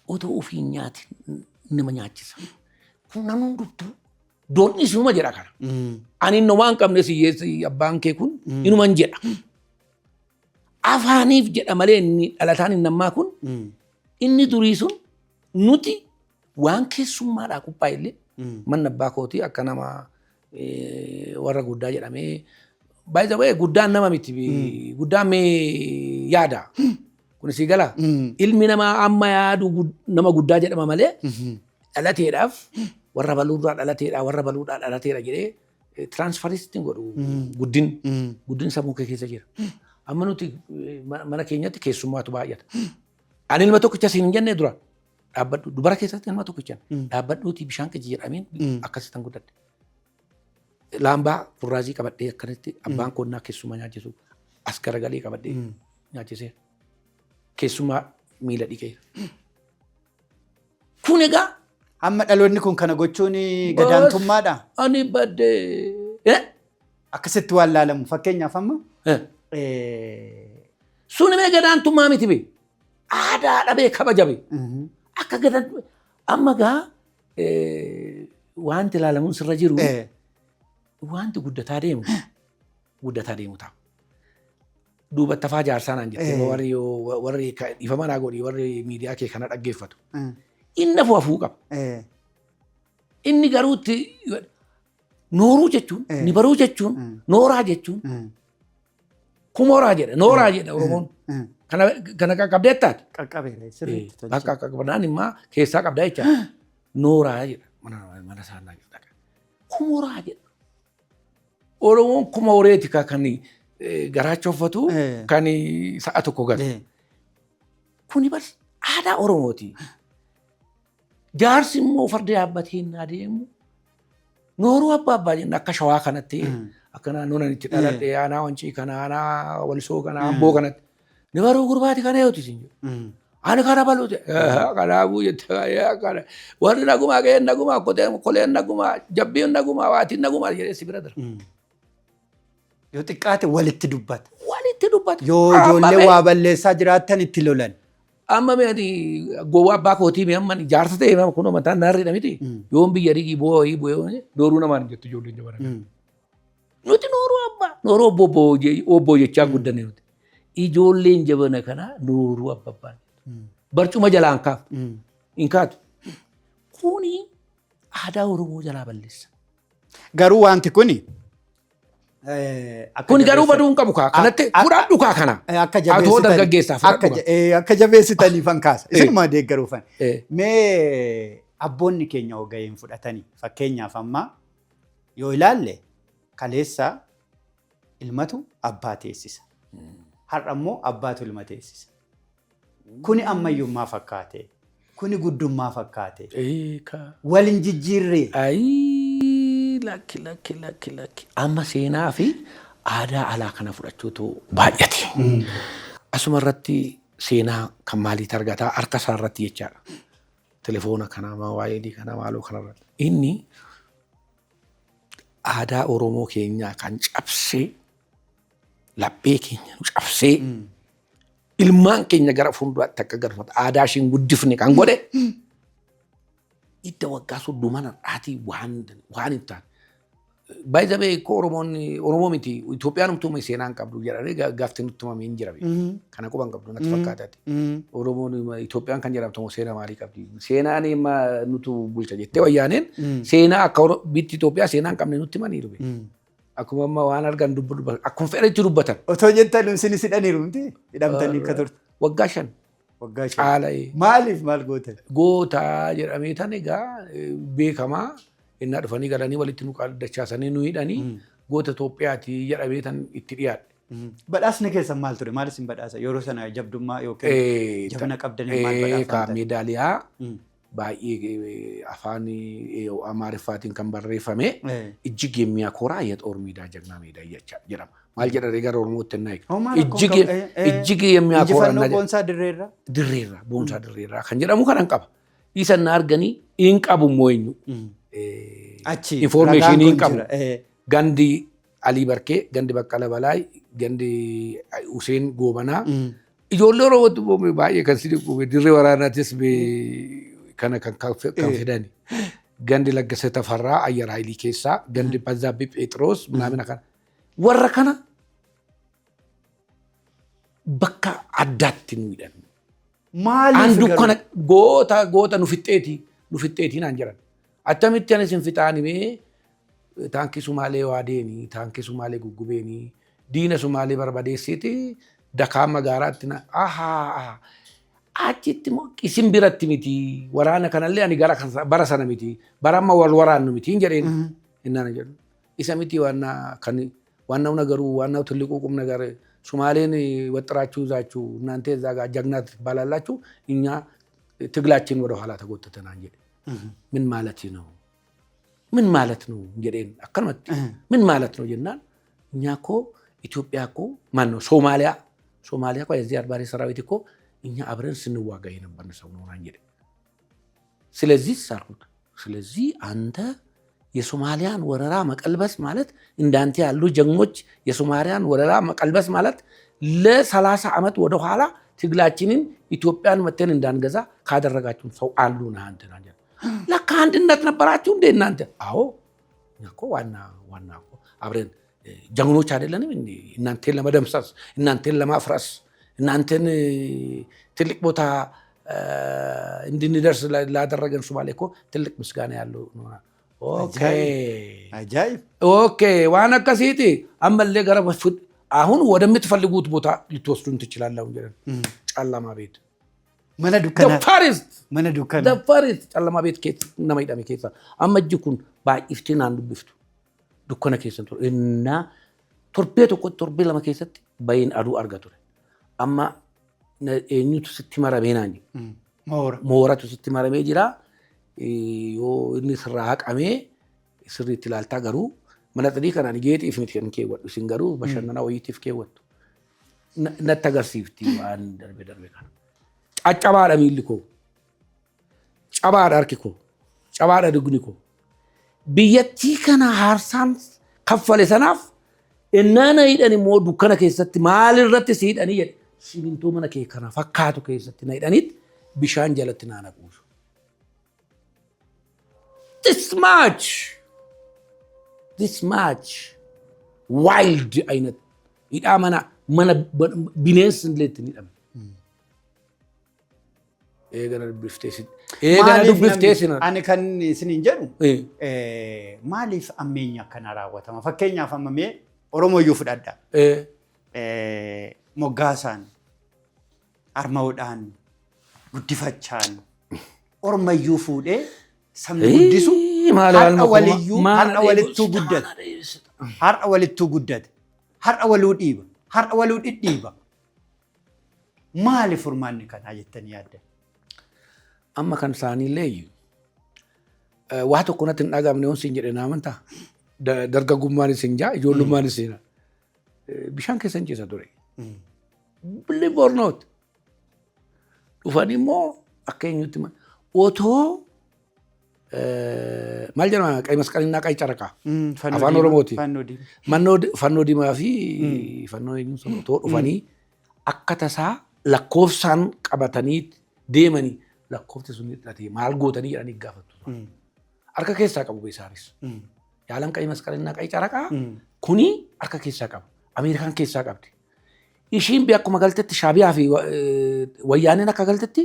Otoo ofiin nyaatin nama nyaachisa. Kun namni hundumtuu doonni isuma jedha kana. Ani inni waan qabne siyyeessi abbaan kee kun inuman jedha. Afaaniif jedha malee inni dhalataan inni ammaa kun inni durii sun nuti waan keessummaadhaa qophaa'ellee manni abbaa kootii akka nama warra guddaa jedhamee baay'ee ta'ee guddaan nama miti guddaan mee yaada. Kun sii gala ilmi namaa amma yaadu nama guddaa jedhama malee dhalateedhaaf warra baluudhaa dhalateedha warra baluudhaa dhalateedha jedhee tiraansfaristiin godhu guddin sammuu keessa jira. Amma nuti mana keenyatti keessummaatu baay'ata. Ani ilma tokkicha siin hin jenne dura dhaabbadhu dubara keessatti ilma tokkicha dhaabbadhuuti bishaan qicci jedhameen akkasitti guddadhe. Laambaa furraazii qabadhee akkanatti abbaan koonnaa keessummaa nyaachisu as garagalee qabadhee nyaachisee keessummaa miila dhiqeera. Kun egaa amma dhaloonni kun kana gochuun gadaantummaadha. Ani baddee akkasitti waan laalamu fakkeenyaaf amma suni mee gadaantummaa miti bee aadaa dhabee kabajabe akka gadaan amma gaa wanti laalamuun sirra jiru wanti guddataa deemu ta'a. Duubatti afaa jaarsaa naan jettee warri ifa manaa godhi warri miidiyaa kee kana dhaggeeffatu. inni afuu qaba. Inni garuutti nooruu jechuun ni baruu jechuun nooraa jechuun kumoraa jedha nooraa jedha Oromoon. Kana qaqqabdee taate. Qaqqabeera sirriitti tolche. Akka qaqqabnaan immoo keessaa qabdaa jecha nooraa jedha mana saanaa jedha. Kumoraa jedha. Oromoon kuma horeeti kan garaacha uffatu kan sa'a tokko gala. Kuni bas aadaa Oromooti. Jaarsi immoo farda yaabbatee hin adeemu. Nooruu abbaa jenna akka shawaa kanatti akka naannoo nanitti dhaladhee aanaa wancii kana aanaa walisoo kana amboo kanatti. Ni baruu gurbaati kana yoo tisin jiru. Ani kana balute kanaafuu jettee warri nagumaa ga'een nagumaa koleen nagumaa jabbiin nagumaa waatiin nagumaa jedhee si bira dara. Yoo xiqqaate walitti dubbata. Walitti dubbata. Yoo ijoollee waa balleessaa jiraattan itti lolan. Amma meeti gowwaa abbaa kootii mee amma jaarsa ta'e kun mataan naarriidha miti. Yoon biyya dhigii bu'ee nooruu namaan jettu ijoolleen jabana. Nuti nooruu abbaa nooruu obboo jechaa guddanne nuti. Ijoolleen jabana kana nooruu abbabbaan. Barcuma jalaan kaaf. Hin kaatu. Kuni aadaa Oromoo jalaa balleessa. Garuu wanti kuni. Kuni garuu baduu hin qabu kaa kanatti fudhadhu kaa kana. Atoo dargaggeessaa fudhadhu. Akka jabeessitaniifan kaasa. Isinuma deeggaruufan. Mee abboonni keenya ogayeen fudhatanii fakkeenyaaf amma yoo ilaalle kaleessa ilmatu abbaa teessisa. Har'a immoo abbaatu ilma teessisa. Kuni ammayyummaa fakkaate. Kuni guddummaa fakkaate. Walin jijjiirree. Lakki. Amma seenaa fi aadaa alaa kana fudhachuutu baay'ate. Asuma irratti seenaa kan maaliitti argataa harka isaa irratti jechaadha. Telefoona kanaa waa'ee kanaa maaloo kanarratti. Inni aadaa Oromoo keenyaa kan cabsee laphee keenya nu cabsee ilmaan keenya gara fuulduraatti akka galfatu aadaa ishiin guddifne kan godhe idda waggaa soddomana dhaatii waan hin taane. Baay'ee Oromoo miti Itoophiyaan umtuuma seenaan qabdu jedhanii gaaftee nutti himamee hin jira. Kana quban qabdu natti fakkaataati. Oromoon Itoophiyaan kan jedhamtu seenaa maalii qabdi? Seenaan nutu bulcha jettee wayyaaneen seenaa akka biyyi Itoophiyaa seenaa hin qabne nutti himanii dhufe. Akkuma amma waan argan dubbatan akkuma fedhetti dubbatan. Otoo jettan isinis hidhaniiru miti hidhamtanii akka turte. Waggaa 5. Waggaa 5. Caala'ee. Maaliif maal gootan? Gootaa jedhamee tan egaa beekamaa innaa dhufanii galanii walitti nu qaadachaasanii nu hidhanii goota Itoophiyaati jedhamee tan itti dhiyaadhe. Badhaasni keessan maal ture? Maal isin badhaasa? Yeroo sana jabdummaa yookiin jabana qabdanii maal badhaafamtan? Meedaaliyaa baay'ee afaan Amaariffaatiin kan barreeffame ijjig የሚያኮራ የጦር ሜዳ ጀግና ሜዳ jedhama. Maal jedhanii gara Oromootti hin ijjig የሚያኮራ boonsaa dirreerraa? Dirreerraa boonsaa dirreerraa kan jedhamu kanan qaba. Isan na arganii hin qabu moo'inyu. Informationii hin qabu. Gandi Alii Barkee, gandi Baqqala Balaay, gandi Useen Goobanaa. Ijoollee Oromootti baay'ee kan si dhiqu dirree waraanaatis kana kan fedani. Gandi Laggasa Tafarraa Ayyar Haayilii keessaa, gandi Bazaabbii Phexros ምናምን kana. Warra kana bakka addaatti nu hidhan. Maaliif kana goota nu fixxeetii naan jedhan. Attamitti anis hin fixaanimee taankii Sumaalee waadeeni, taankii Sumaalee guggubeeni, diina Sumaalee barbadeessiti dakaa magaaraatti na achitti moo isin biratti miti waraana kanallee ani gara bara sana miti bara amma wal waraannu miti hin jedheen innaan jedhu. Isa miti ዋናው ነገሩ ዋናው ትልቁ ቁም ነገር ሶማሌን ወጥራችሁ ይዛችሁ እናንተ እዛ ጋር ጀግና ትባላላችሁ እኛ ትግላችን ወደ ኋላ ተጎተተና እንጂ ምን ማለት ነው እንግዲህ አከልመት ምን ማለት ነው ጀናን እኛ እኮ ኢትዮጵያ እኮ ማን ነው ሶማሊያ እኮ የዚህ አርባሪ ሰራዊት እኮ እኛ አብረን ስንዋጋ የነበርን ሰው ነው እንጂ ስለዚህ አንተ የሶማሊያን ወረራ መቀልበስ ማለት እንዳንተ ያሉ ጀግኖች የሶማሊያን ወረራ መቀልበስ ማለት ለ30 ዓመት ወደ ኋላ ትግላችንን ኢትዮጵያን መተን እንዳንገዛ ካደረጋችሁ ሰው አሉ ነው አንተ ናንጀ ለካ አንድነት ነበራችሁ እንደ እናንተ አዎ እኮ ዋና እኮ አብረን ጀግኖች አይደለንም እንዴ እናንተን ለመደምሰስ እናንተን ለማፍረስ እናንተን ትልቅ ቦታ እንድንደርስ ላደረገን ሶማሌ እኮ ትልቅ ምስጋና ያለው ነው። ኦኬ ዋና ከሲቲ አመለ ገረበ አሁን ወደምትፈልጉት ቦታ ልትወስዱን ትችላላችሁ እንጂ ጨለማ ቤት ፋሪስት ጨለማ ቤት ኬት ነማይዳሚ ኬሳ አመጅኩን ባኢፍቲን አንዱ ቢፍቱ ዱከነ ኬሰን እና ቶርቤቶ ቆጥርቤ ለማከሰት ባይን አዱ አርጋቱ አማ ኒቱ ስትመራ ቤናኒ ሞራቱ ስትመራ ሜጅራ ዮ እኒ ስራ አቀሜ ስሪት ላልታ ገሩ መነጥዲ ከናን ጌት ኢፍሚት ከንኬ ወዱ ሲንገሩ በሸነና ወይቲፍ ከወጡ ነተገርሲፍቲ ዋን ደርቤ ካን አጫባዳ ሚልኮ ጫባዳ አርኪኮ ጫባዳ ድግኒኮ ቢየቲ ከና ሃርሳን ከፈለ ሰናፍ እናና ይደኒ ሞ ዱከነ ከሰት ማል ረት ሲደኒ ሲሚንቶ መነ ከና ፈካቱ ከሰት ናይዳኒት ቢሻን ጀለትና ናቁሽ this much wild አይነት ይዳመና መነ ቢኔስ እንለት ይዳም ኤገና ዱብፍቴስ አነ ከን ስንንጀሩ ማሊፍ አሜኛ ከናራወታ ፈከኛ ፈመሜ ኦሮሞዩ ፍዳዳ ሞጋሳን አርማውዳን ጉዲፈቻን ኦሮሞዩ ፉዴ ሰምጉዲሱ har'a walittuu guddate har'a waluu dhiiba har'a waluu dhidhiiba maali furmaanni kanaa jettanii yaaddan amma kan isaaniillee waa tokko natti hin dhagamne on siin jedhe naamanta dargaggummaan isin jaa ijoollummaan isin bishaan keessa hin ciisa ture believe or not dhufanii immoo akka eenyutti otoo maal jedhama qay masqalinaa qay caraqa afaan oromooti fannoo diimaa fi fannoo eenyuun otoo dhufanii akka tasaa lakkoofsaan qabatanii deemanii lakkoofti sun hidhatee maal gootanii jedhanii gaafatu harka keessaa qabu isaanis yaalan qay masqalinaa qay caraqa kuni harka keessaa qabu Ameerikaan keessaa qabdi ishiin akkuma galtetti Shaabiyaa fi Wayyaaneen akka galtetti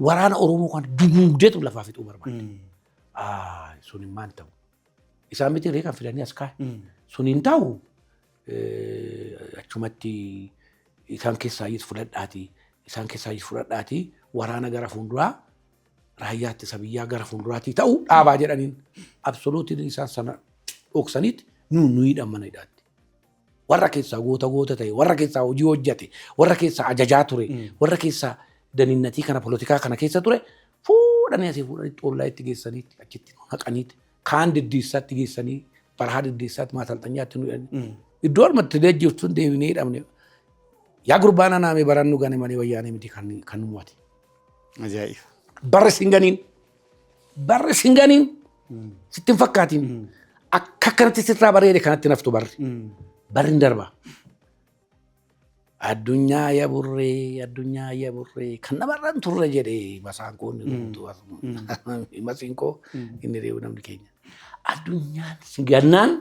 waraana Oromoo kan duguugdeetu lafaa fixuu barbaadde sunin maan ta'u isaan miti reekan fidanii as kaa'e sunin ta'u achumatti isaan keessaa fudhadhaati waraana gara fuulduraa raayyaatti sabiyyaa gara fuulduraatti ta'u dhaabaa jedhaniin absoluutiin isaan sana dhoksanitti nu hidhamana hidhaatti warra keessaa goota ta'e warra keessaa hojii hojjate warra keessaa ajajaa ture warra keessaa daninnatii kana polotikaa kana keessa ture fuudhanii asii fuudhanii xollaa itti geessaniitti achitti haqaniitti kaan diddiisaatti geessanii barahaa diddiisaatti maatalxanyaatti nu iddoo armatti deejjiftuun deebinee hidhamne yaa gurbaana naamee barannu gane malee wayyaanee miti kan nu waati. Ajaa'iba. Barri singaniin sittin fakkaatiin akka kanatti sirraa bareede kanatti naftu barri darba. Addunyaa yaa burree kan namarraan turre jedhee masaankoon masiinkoo inni reewu namni keenya. Addunyaan singannaan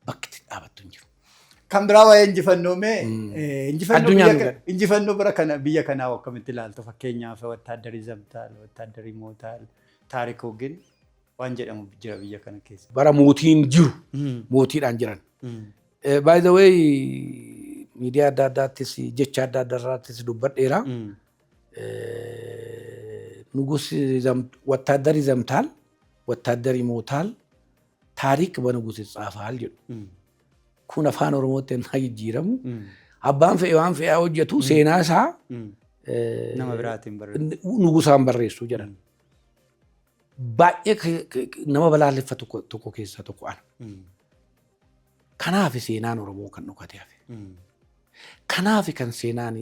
bakki itti dhaabattu hin jiru. Kan biraa waa'ee injifannoo bira kana biyya kanaa akkamitti ilaaltu fakkeenyaaf wattaaddarii zamtaal wattaaddarii mootaal taarikoo gin waan jedhamu jira biyya kana keessa. Bara mootiin jiru mootiidhaan jiran. By the way miidiyaa adda addaattis jecha adda addaarraattis dubbadheera. Nugusi wattaaddarii zamtaal wattaaddarii mootaal taarik በንጉስ ይጻፋል jedhu. Kun afaan Oromootti ennaa jijjiiramu abbaan fe'e waan fe'aa hojjetu seenaa isaa nama biraatiin nugusaan barreessu jedhan. Baay'ee nama balaaleffatu tokko keessaa tokko ana. Kanaaf seenaan Oromoo kan dhokatee hafe. Kanaaf kan seenaan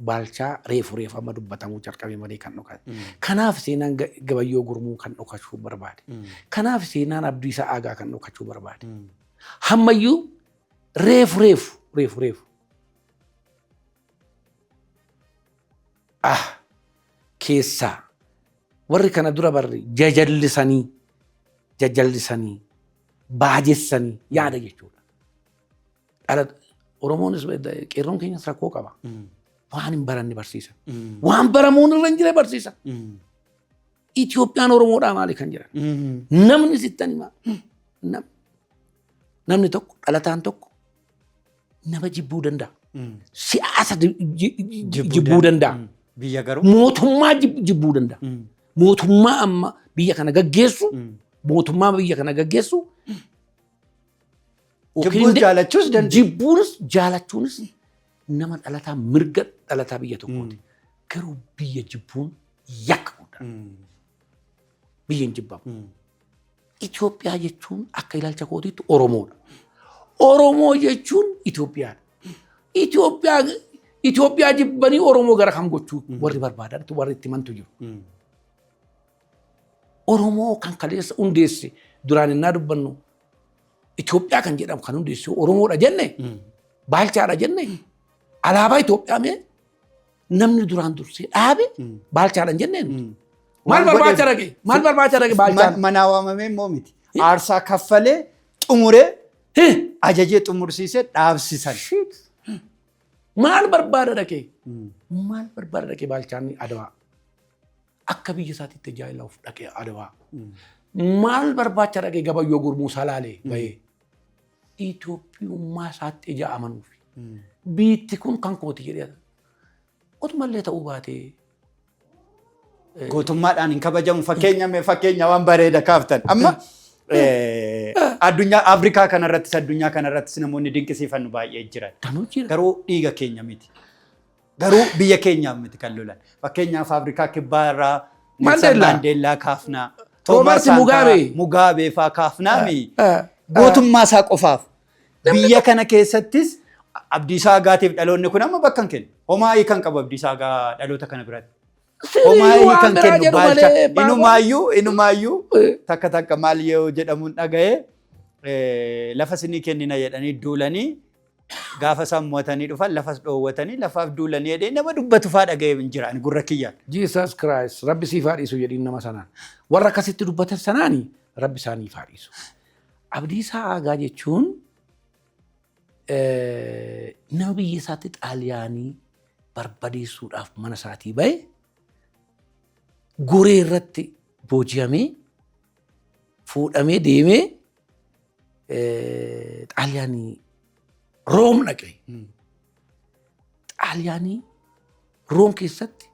Baalchaa reefu amma dubbatamuu jalqabee malee kan dhokate. Kanaaf seenaan Gabayyoo Gurmuu kan dhokachuu barbaade. Kanaaf seenaan Abdiisaa Aagaa kan dhokachuu barbaade. Hammayyuu reefu. Keessaa warri kana dura barri jajallisanii baajessanii yaada jechuudha. Oromoonis qeerroon keenyas rakkoo qaba. waan hin baranne barsiisan. Waan baramuun irra hin jire barsiisan. Itoophiyaan Oromoodhaa maali kan jedhan. Namni sittan himaa. Namni tokko dhalataan tokko nama jibbuu danda'a. Siyaasa jibbuu danda'a. Biyya garuu. Mootummaa jibbuu danda'a. Mootummaa amma biyya kana gaggeessu. Mootummaa biyya kana gaggeessu. Jibbuus jaalachuus danda'a. Jibbuunis jaalachuunis nama dhalataa mirga dhalataa biyya tokkooti. Garuu biyya jibbuun yakka guddaa. Biyya hin jibbamu. Itoophiyaa jechuun akka ilaalcha kootiitti Oromoodha. Oromoo jechuun Itoophiyaadha. Itoophiyaa jibbanii Oromoo gara kam gochuu warri barbaadan warri itti mantu jiru. Oromoo kan kaleessa hundeesse duraan innaa dubbannu Itoophiyaa kan jedhamu kan hundeesse Oromoodha jenne Baalchaadha jenne alaabaa Itoophiyaa mee namni duraan dursee dhaabe Baalchaadha jenneen. Maal barbaacha dhaqe? Maal barbaacha dhaqe Baalchaan? Manaa waamamee immoo miti. Aarsaa kaffalee xumuree ajajee xumursiisee dhaabsisan. Maal barbaada dhaqe? Maal barbaada dhaqe Baalchaan Adawaa? Akka biyya isaatti tajaajilaaf dhaqe Adawaa. Maal barbaacha dhaqe Gabayyoo Gurmuu Salaalee bahee? Itoophiyummaa isaatti ija amanuuf. Biitti kun kan kooti jedhee. Otumallee ta'uu baatee. Gootummaadhaan hin kabajamu fakkeenya waan bareeda kaaftan. Amma addunyaa Afrikaa kanarrattis addunyaa kanarrattis namoonni dinqisiifannu baay'ee jiran. Garuu dhiiga keenya miti. Garuu biyya keenyaaf miti kan lolan. Fakkeenyaaf Afrikaa kibbaa irraa Nelson Mandeellaa kaafnaa. Robert Mugaabee fa'aa kaafnaami. Gootummaa isaa qofaaf. Biyya kana keessattis Abdiisaa Agaatiif dhaloonni kun amma bakka hin kennu. Homaa hiikan qabu Abdiisaa Agaa dhaloota kana biratti. Homaa hiikan kennu Baalchaa. Inumaayyuu takka maal yoo jedhamuun dhaga'ee lafa isinii kennina jedhanii duulanii gaafa isaan mo'atanii dhufan lafas dhoowwatanii lafaaf duulanii jedhee nama dubbatu fa'aa dhaga'ee hin jiraan gurra kiyyaan. Jesus Christ Rabbi siif haa dhiisu jedhiin nama sanaan. Warra akkasitti dubbatan sanaani Rabbi isaaniif haa dhiisu. Abdiisaa Agaa jechuun nama biyya isaatti Xaaliyaanii barbadeessuudhaaf mana isaatii bahe goree irratti booji'amee fuudhamee deemee Xaaliyaanii Room dhaqe. Xaaliyaanii Room keessatti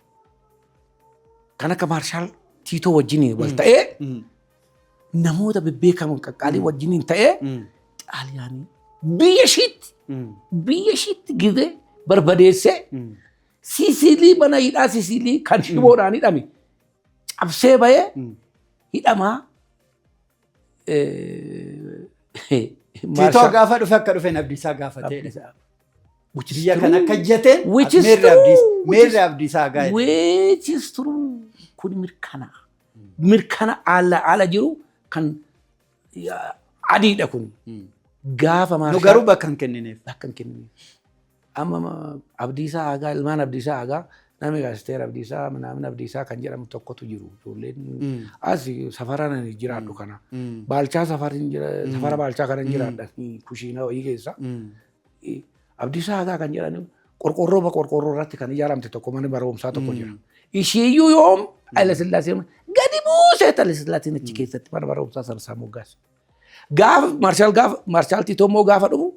kan akka Maarshaal Tiitoo wajjiniin wal ta'ee namoota bebbeekaman qaqqaalii wajjiniin ta'ee Xaaliyaanii biyya ishiitti gizee barbadeessee Siisiilii mana hidhaa Siisiilii kan shiboodhaan hidhame cabsee bahee hidhamaa. Tiitoo gaafa dhufe akka dhufe Abdiisaa gaafateedha. Biyya kana akka jete meerri Abdiisaa Agaa. Which is true. Kun mirkana ala jiru kan adiidha kun. Gaafa Maarshaal. Nu garuu bakka hin kennineef. Amma Abdiisaa Agaa ilmaan Abdiisaa Agaa namni gaazexeera Abdiisaa Minaamin Abdiisaa kan jedhamu tokkotu jiru. Ijoolleen as safaraan jiraadhu kana. Baalchaa safara Baalchaa kana jiraadha. Kushiina wayii keessa. Abdiisaa Agaa kan jedhan qorqorroo irratti kan ijaaramte tokko mana barumsaa tokko jira. Ishiiyyuu yoom Haile Sillaasee gadi buusee Haile Sillaaseen achi keessatti mana barumsaa sana moggaase. Gaafa Maarshaal Tiitoo immoo gaafa dhufu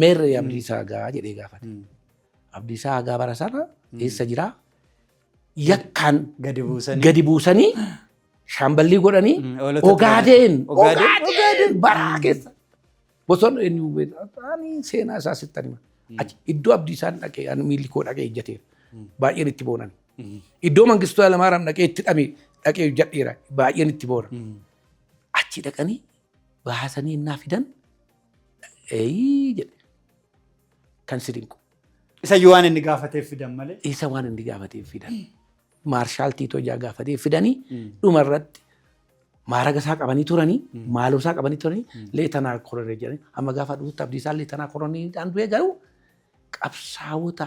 meerri Abdiisaa Agaa jedhee gaafate. Abdiisaa Agaa bara sana eessa jiraa? Yakkaan gadi buusanii shaamballii godhanii Ogaadeen baraa keessa. Bosona eenyu beekanii seenaa isaa sitti hima. Iddoo Abdiisaan dhaqee miilli koo dhaqee ijjateera. Baay'een itti boonan. Iddoo Mangistuu Hayilamaariyaam dhaqee itti dhaqee ijjadheera. Baay'een itti boona. Achi dhaqanii baasanii innaa fidan jedhe kan si dinqu. Isa waan inni gaafateef fidan malee. Isa waan inni gaafateef fidan. Maarshaal Tiitoo jaa gaafateef fidanii dhumarratti maaraga isaa qabanii turanii maaloo isaa qabanii turanii leetanaa koronii jedhanii amma gaafa dhufutti Abdiisaan leetanaa koroniidhaan du'e garuu qabsaa'ota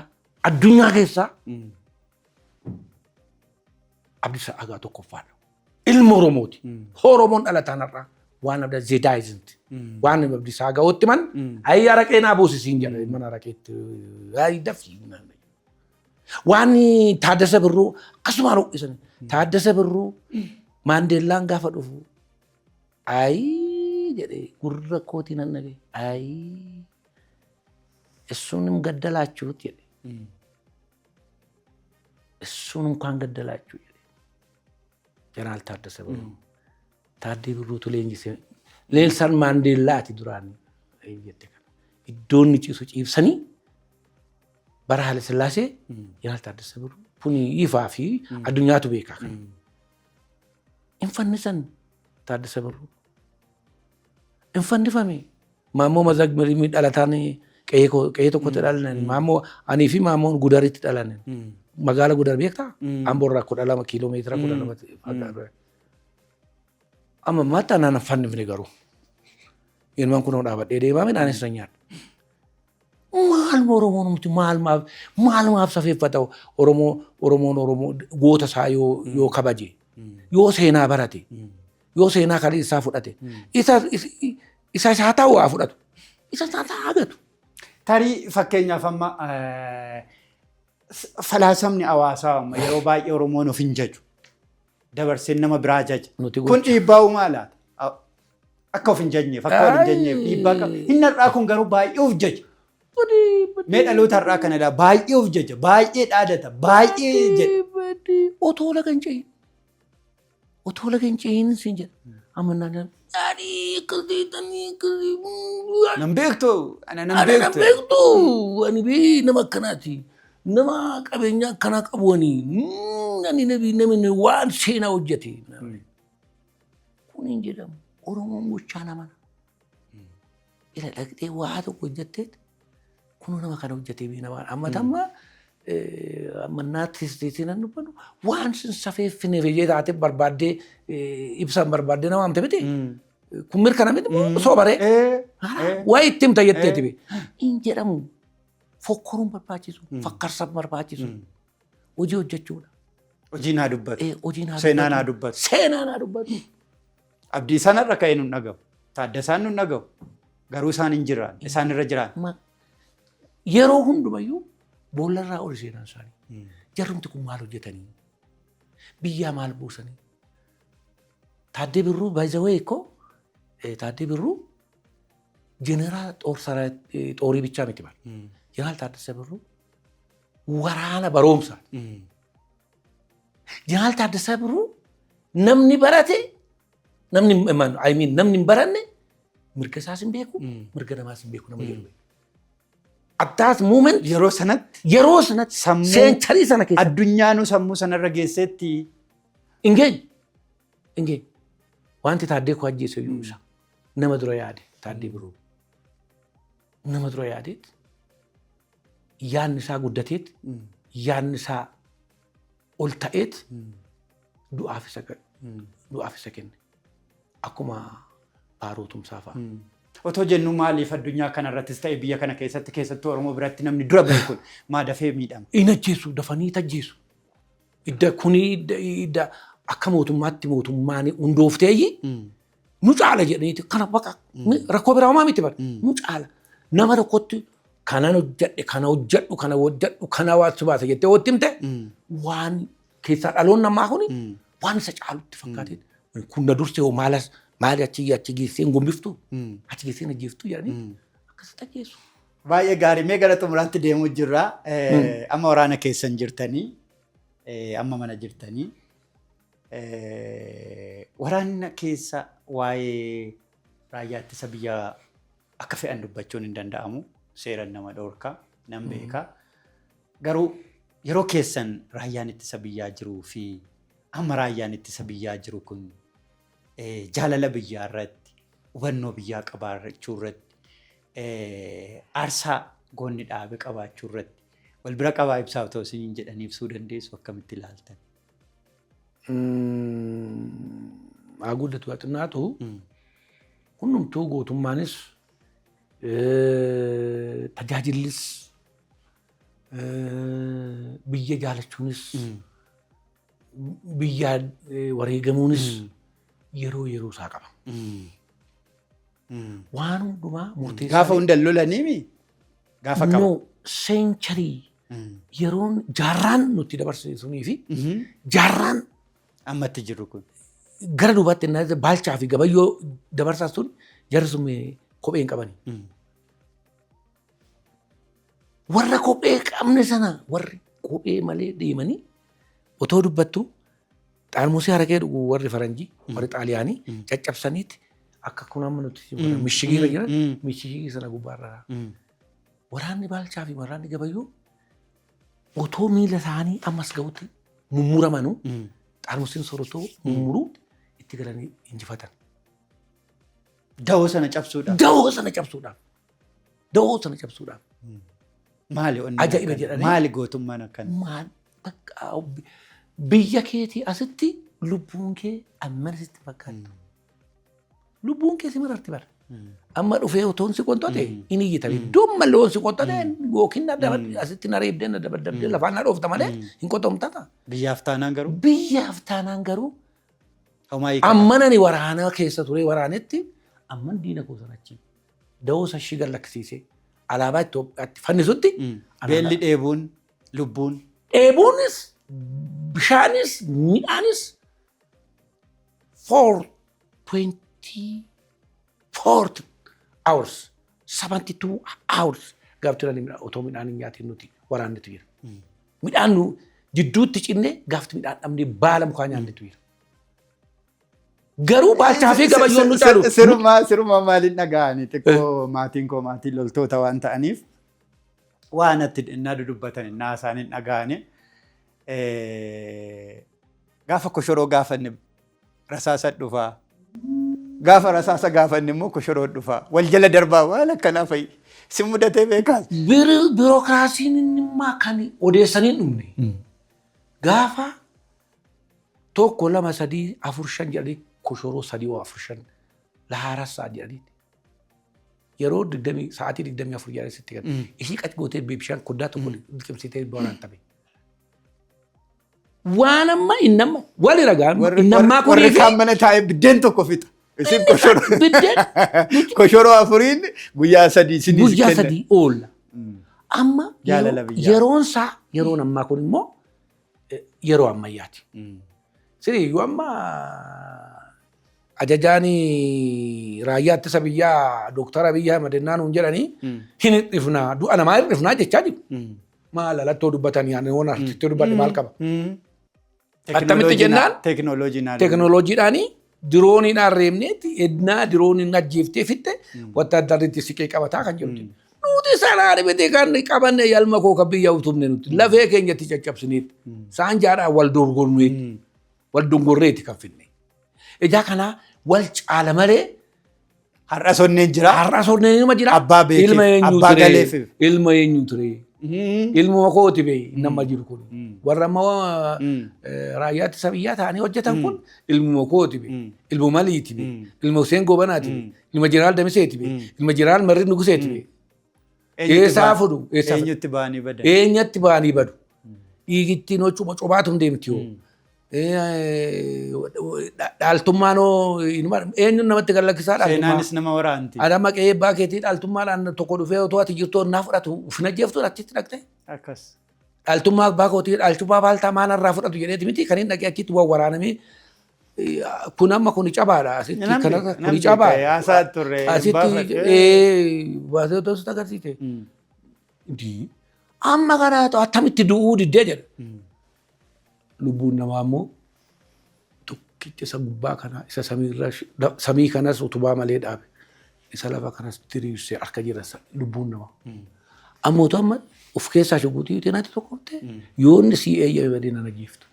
addunyaa keessaa Abdiisaa Agaa tokkoffaadha. Ilma Oromooti. Oromoon dhalataan irraa waan abda zedaayizint waan abdi saaga otti man ay araqee naa boosisiin jedha mana araqeetti ay dafi waan Taaddasa Birruu akkasuma roqisan Taaddasa Birruu Maandeellaan gaafa dhufu ay jedhee gurra kootii nan dhagee ay እሱንም ገደላችሁት ይላል እሱን እንኳን ገደላችሁ ይላል ጀነራል ታደሰ ብሩ ታዴ ብሩ ቱሌንጂ ኔልሰን ማንዴላ ዱራን እየተከ ኢዶን ጭሱ ጭፍሰኒ በራለ ስላሴ ጀነራል ታደሰ ብሩ ፑኒ ይፋፊ አዱኛቱ ቤካ እንፈንሰን ታደሰ ብሩ እንፈንፈሚ ማሞ መዛግ መሪ ሚዳላታኒ ቀይ tokko dhalan maamo ani fi maamoon gudaritti dhalan magaala gudar beekta amborra 12 kiiloomeetira 12 fagaatu amma mata nana fannifne garu ilman kuno dhaabadhee deemame anis nyaadha maal oromoon muti maal maaf safeeffata oromoo goota saa yoo kabaje yoo seenaa barate yoo seenaa kan isaa fudhate isa haa ta'u haa fudhatu isa haa hagatu tarii fakkeenyaaf amma falaasamni hawaasaa yeroo baay'ee Oromoon of hin jaju dabarsee nama biraa jaja kun dhiibbaa uumaa laata akka of hin jajneef akka of hin jajneef dhiibbaa qaba inni har'aa kun garuu baay'ee of jaja mee dhaloota har'aa kanadha baay'ee of jaja baay'ee dhaadata baay'ee jedha otoo lagan cehin sin jedha amanaan Ari kerjaan nam beektu ani bi nama kanati nama qabenya kana qaboni ani nabi waan seenaa hojjete kun jedham Oromoon gochaa nama ila dhaqxee waa tokko hojjetteet kun nama kana hojjete bi nama amma tamma mannaattis deetiin annubanu waan sin safeeffine fijee taate barbaadde ibsan barbaadde nama amte miti kun mirkana miti soobare waa ittim tayyatteeti bi in jedhamu fokkoruun barbaachisu fakkarsa barbaachisu hojii hojjechuudha hojii naa dubbatu seenaa naa dubbatu abdii sanarra ka'ee nun dhagahu Taaddasaan nun dhagahu garuu isaan hin jiraan isaan irra jiraan yeroo hundumayyuu boollarraa ol seenaan isaanii jarrumti kun maal hojjetanii biyyaa maal buusanii Taaddee Birruu baay'ee eekoo Taaddee Birruu jeneraal xoorii bichaa miti bara jeneraal Taaddasa Birruu waraana baroomsaa jeneraal Taaddasa Birruu namni barate namni hin baranne mirga isaas hin beeku mirga namaas hin beeku nama jedhu Attaas moment yeroo sanatti seencharii sana keessa addunyaanuu sammuu sanarra geesseetti ingeen wanti Taaddee koo ajjeese iyyuu isa nama dura yaade Taaddee Birruu nama dura yaadeet yaadni isaa guddateet yaadni isaa ol ta'eet du'aaf isa kenne akkuma Baarootumsaa fa'a. Otoo jennu maaliif addunyaa kanarrattis ta'e biyya kana keessatti keessattuu Oromoo biratti namni dura bahe kun maa dafee miidhama? Inni ajjeesu dafanii tajjeesu. Idda kuni idda akka mootummaatti mootummaan hundoofteeyyi nu caala jedhaniiti kana baqa rakkoo biraa homaa miti bara nu caala nama tokkotti kana hojjedhu kana waatu baasa jettee watti himte waan keessaa dhaloon namaa kuni waan isa caalutti fakkaateet kun na dursee hoo maali achi geessee hin gombiftu achi geessee hin ajjeeftu jedhanii akkasitti ajjeesu. Baay'ee gaarii mee gara xumuraatti deemuu jirra amma waraana keessan jirtanii amma mana jirtanii waraana keessa waa'ee raayyaa ittisa biyyaa akka fe'an dubbachuun hin danda'amu seeran nama dhoorkaa nan beekaa garuu yeroo keessan raayyaan ittisa biyyaa jiruu fi amma raayyaan ittisa biyyaa jiru kun jaalala biyyaa irratti hubannoo biyyaa qabaachuu irratti aarsaa goonni dhaabe qabaachuu irratti wal bira qabaa ibsaaf ta'u isiniin jedhanii ibsuu dandeessu akkamitti ilaaltan? Haa guddatu haa xinnaatu hundumtuu gootummaanis tajaajillis biyya jaalachuunis biyya wareegamuunis yeroo isaa qaba. waan hundumaa murteessaa. Gaafa hunda lolaniimi gaafa qabu. No seencharii yeroon jaarraan nutti dabarsinii fi jaarraan ammatti jiru kun. Gara duubaatti baalchaa fi gabayyoo dabarsaas tun jarri sun kophee hin qabani. Warra kophee qabne sana warri kophee malee deemanii otoo dubbattu xaarmusii harakee dhugu warri faranjii warri xaaliyaanii caccabsaniiti akka kun amma nuti mishigiirra jiran mishigii sana gubbaarraa. Waraanni baalchaa fi waraanni gabayyoo otoo miila isaanii ammas ga'utti mummuramanuu xaarmusiin sorotoo mummuruu itti galanii injifatan. Dawoo sana cabsuudhaaf. Dawoo sana cabsuudhaaf. Dawoo sana cabsuudhaaf. Maali onni ajaa'iba jedhanii. Maali gootummaan akkana. Maal bakka biyya keetii asitti lubbuun kee amma sitti fakkaata. Lubbuun kee si mararti bara. Amma dhufee otoon si qonxote inni iyyitame. Iddoon malloon si qonxote yookiin asitti na reebdee na dabaddabdee lafaan na dhoofta malee hin qotomtata. Biyyaaf taanaan garuu. Biyyaaf taanaan garuu. Amman ani waraana keessa ture waraanetti amman diina koo sanachi dawoo sashii gallaksiisee alaabaa Itoophiyaatti fannisutti. Beelli dheebuun lubbuun. Dheebuunis bishaanis midhaanis for 24 hours 72 hours gaafti otoo midhaan hin nyaatiin nuti waraannetu jira. Midhaan nu jidduutti cinne gaafti midhaan dhabnee baala mukaa nyaannetu jira. Garuu baalchaa fi gabayyoon nu caalu. Siruma maaliin dhaga'anii xiqqoo maatiin koo maatiin loltoota waan ta'aniif waan itti innaa dudubbatan innaa isaaniin dhaga'anii gaafa koshoroo gaafanne rasaasa dhufaa. Gaafa rasaasa gaafanne immoo koshoroo dhufaa. Wal jala darbaa waan akkanaa fa'i. Si mudatee beekaas. Birookiraasiin inni immoo kan odeessanii dhumne. Gaafa tokko lama sadii afur shan jedhanii koshoroo sadii waa afur shan lahaaras sa'a jedhanii. Yeroo sa'aatii 24 jedhanii sitti gadi. Ishii qati gootee bishaan koddaa tokko liqimsitee boonaan tabe. Waan amma innamma wali ragaan innammaa kunii fi. Warri kaan mana taa'ee biddeen tokko fixa. Isin koshoroo afuriin guyyaa sadii sinii si kenna. Guyyaa sadii oolla. Amma yeroon isaa yeroon ammaa kun immoo yeroo ammayyaati. Siriyyuu amma ajajaan raayyaa ittisa biyyaa Dooktara Abiyyi Ahmed nuun jedhanii hin hir'ifnaa du'a namaa hir'ifnaa jechaa jiru. Maal alattoo dubbatanii yaadne waan artiistoo dubbanne maal qaba? Attamitti jennaan teekinooloojiidhaanii dirooniidhaan reebneetti ednaa dirooniin ajjeeftee fitte wattaaddarriitti siqee qabataa kan jirtu. Nuti sanaa dhibetee kan qabanne yalma koo kan biyya utubne nuti lafee keenyatti caccabsineetti saan jaadhaan wal dongorreetti kan finne. Ejaa kanaa wal caala malee. Har'a sonneen jira. Har'a sonneen ilma jira. Abbaa beekee abbaa galeef. Ilma eenyu ture. Ilmuma kooti bee nama jiru kun. Warra ammoo raayyaa ittisa biyyaa ta'anii hojjetan kun ilmuma kooti bee. Ilma Maliiti bee. Ilma Hussein Goobanaati bee. Ilma Jeneraal Damiseeti bee. Ilma Jeneraal Marri Nuguseeti bee. Eessaa fudu. Eenyutti ba'anii badu. Eenyatti ba'anii badu. Dhiigittiin hojii cobaatu hin deemti yoo. Dhaaltummaanoo eenyuun namatti gallakkisaa dhaaltummaa. Seenaanis nama waraanti. Adama qe'ee abbaa keetii dhaaltummaadhaan tokko dhufee otoo ati jirtu onnaa fudhatu ufina jeeftu achitti dhaqxe. Akkas. Dhaaltummaa abbaa kootii dhaaltummaa baaltaa maanarraa fudhatu jedheeti miti kan hin dhaqee achitti waan waraanamee kun amma kun cabaadha. Asitti kanarra kun cabaadha. Haasaa turre. Asitti baasee otoo sitti agarsiise. Amma kanaatu attamitti du'uu diddee jedha. Lubbuun namaa immoo tokkicha isa gubbaa kanaa isa samii kanas utubaa malee dhaabe isa lafa kanas diriirsee harka jira lubbuun namaa. Ammootu amma of keessaa shuguutii yuutenaatti tokko ta'e yoonni sii eeyyame badee nana jiiftu.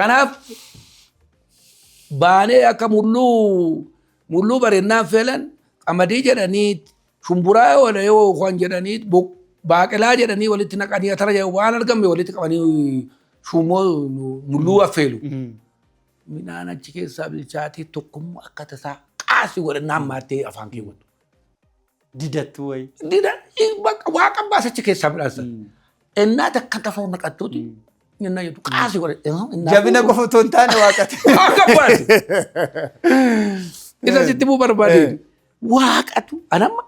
Kanaaf baanee akka mulluu bareennaan feelan qamadii jedhanii shumburaa yoo waan jedhanii baaqelaa jedhanii walitti naqanii atara waan argamme walitti qabanii shummoo mulluu affeelu. Midhaan achi keessaa bilchaatee tokkummaa akka tasaa qaasi godhannaan maattee afaan keewwatu. Didattu wayi. Waa qabbaas achi keessaa midhaansa. Ennaa takka tafoo naqattuuti. Innaa jedhu qaasi godhannaan. Jabina qofa otoo hin taane waaqate. Waa qabbaasi. Isa sitti muu barbaade. waaqatu anamma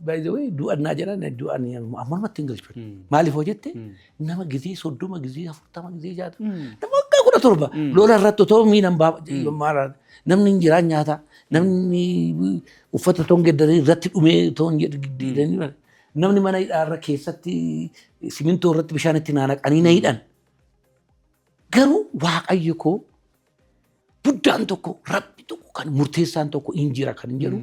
by the way du'annaa jedhan du'an ammalumatti hin galchu maaliif hoo jette nama gizee 30 gizee 40 gizee 60 nama waggaa 17 lola irratti otoo miidhan namni hin jiraan nyaata namni uffata toon geddaree irratti dhumee toon jedhanii namni mana hidhaarra keessatti simintoo irratti bishaan itti naanaqanii na hidhan garuu waaqayyo koo buddaan tokko rabbi tokko kan murteessaan tokko hin jira kan hin jedhu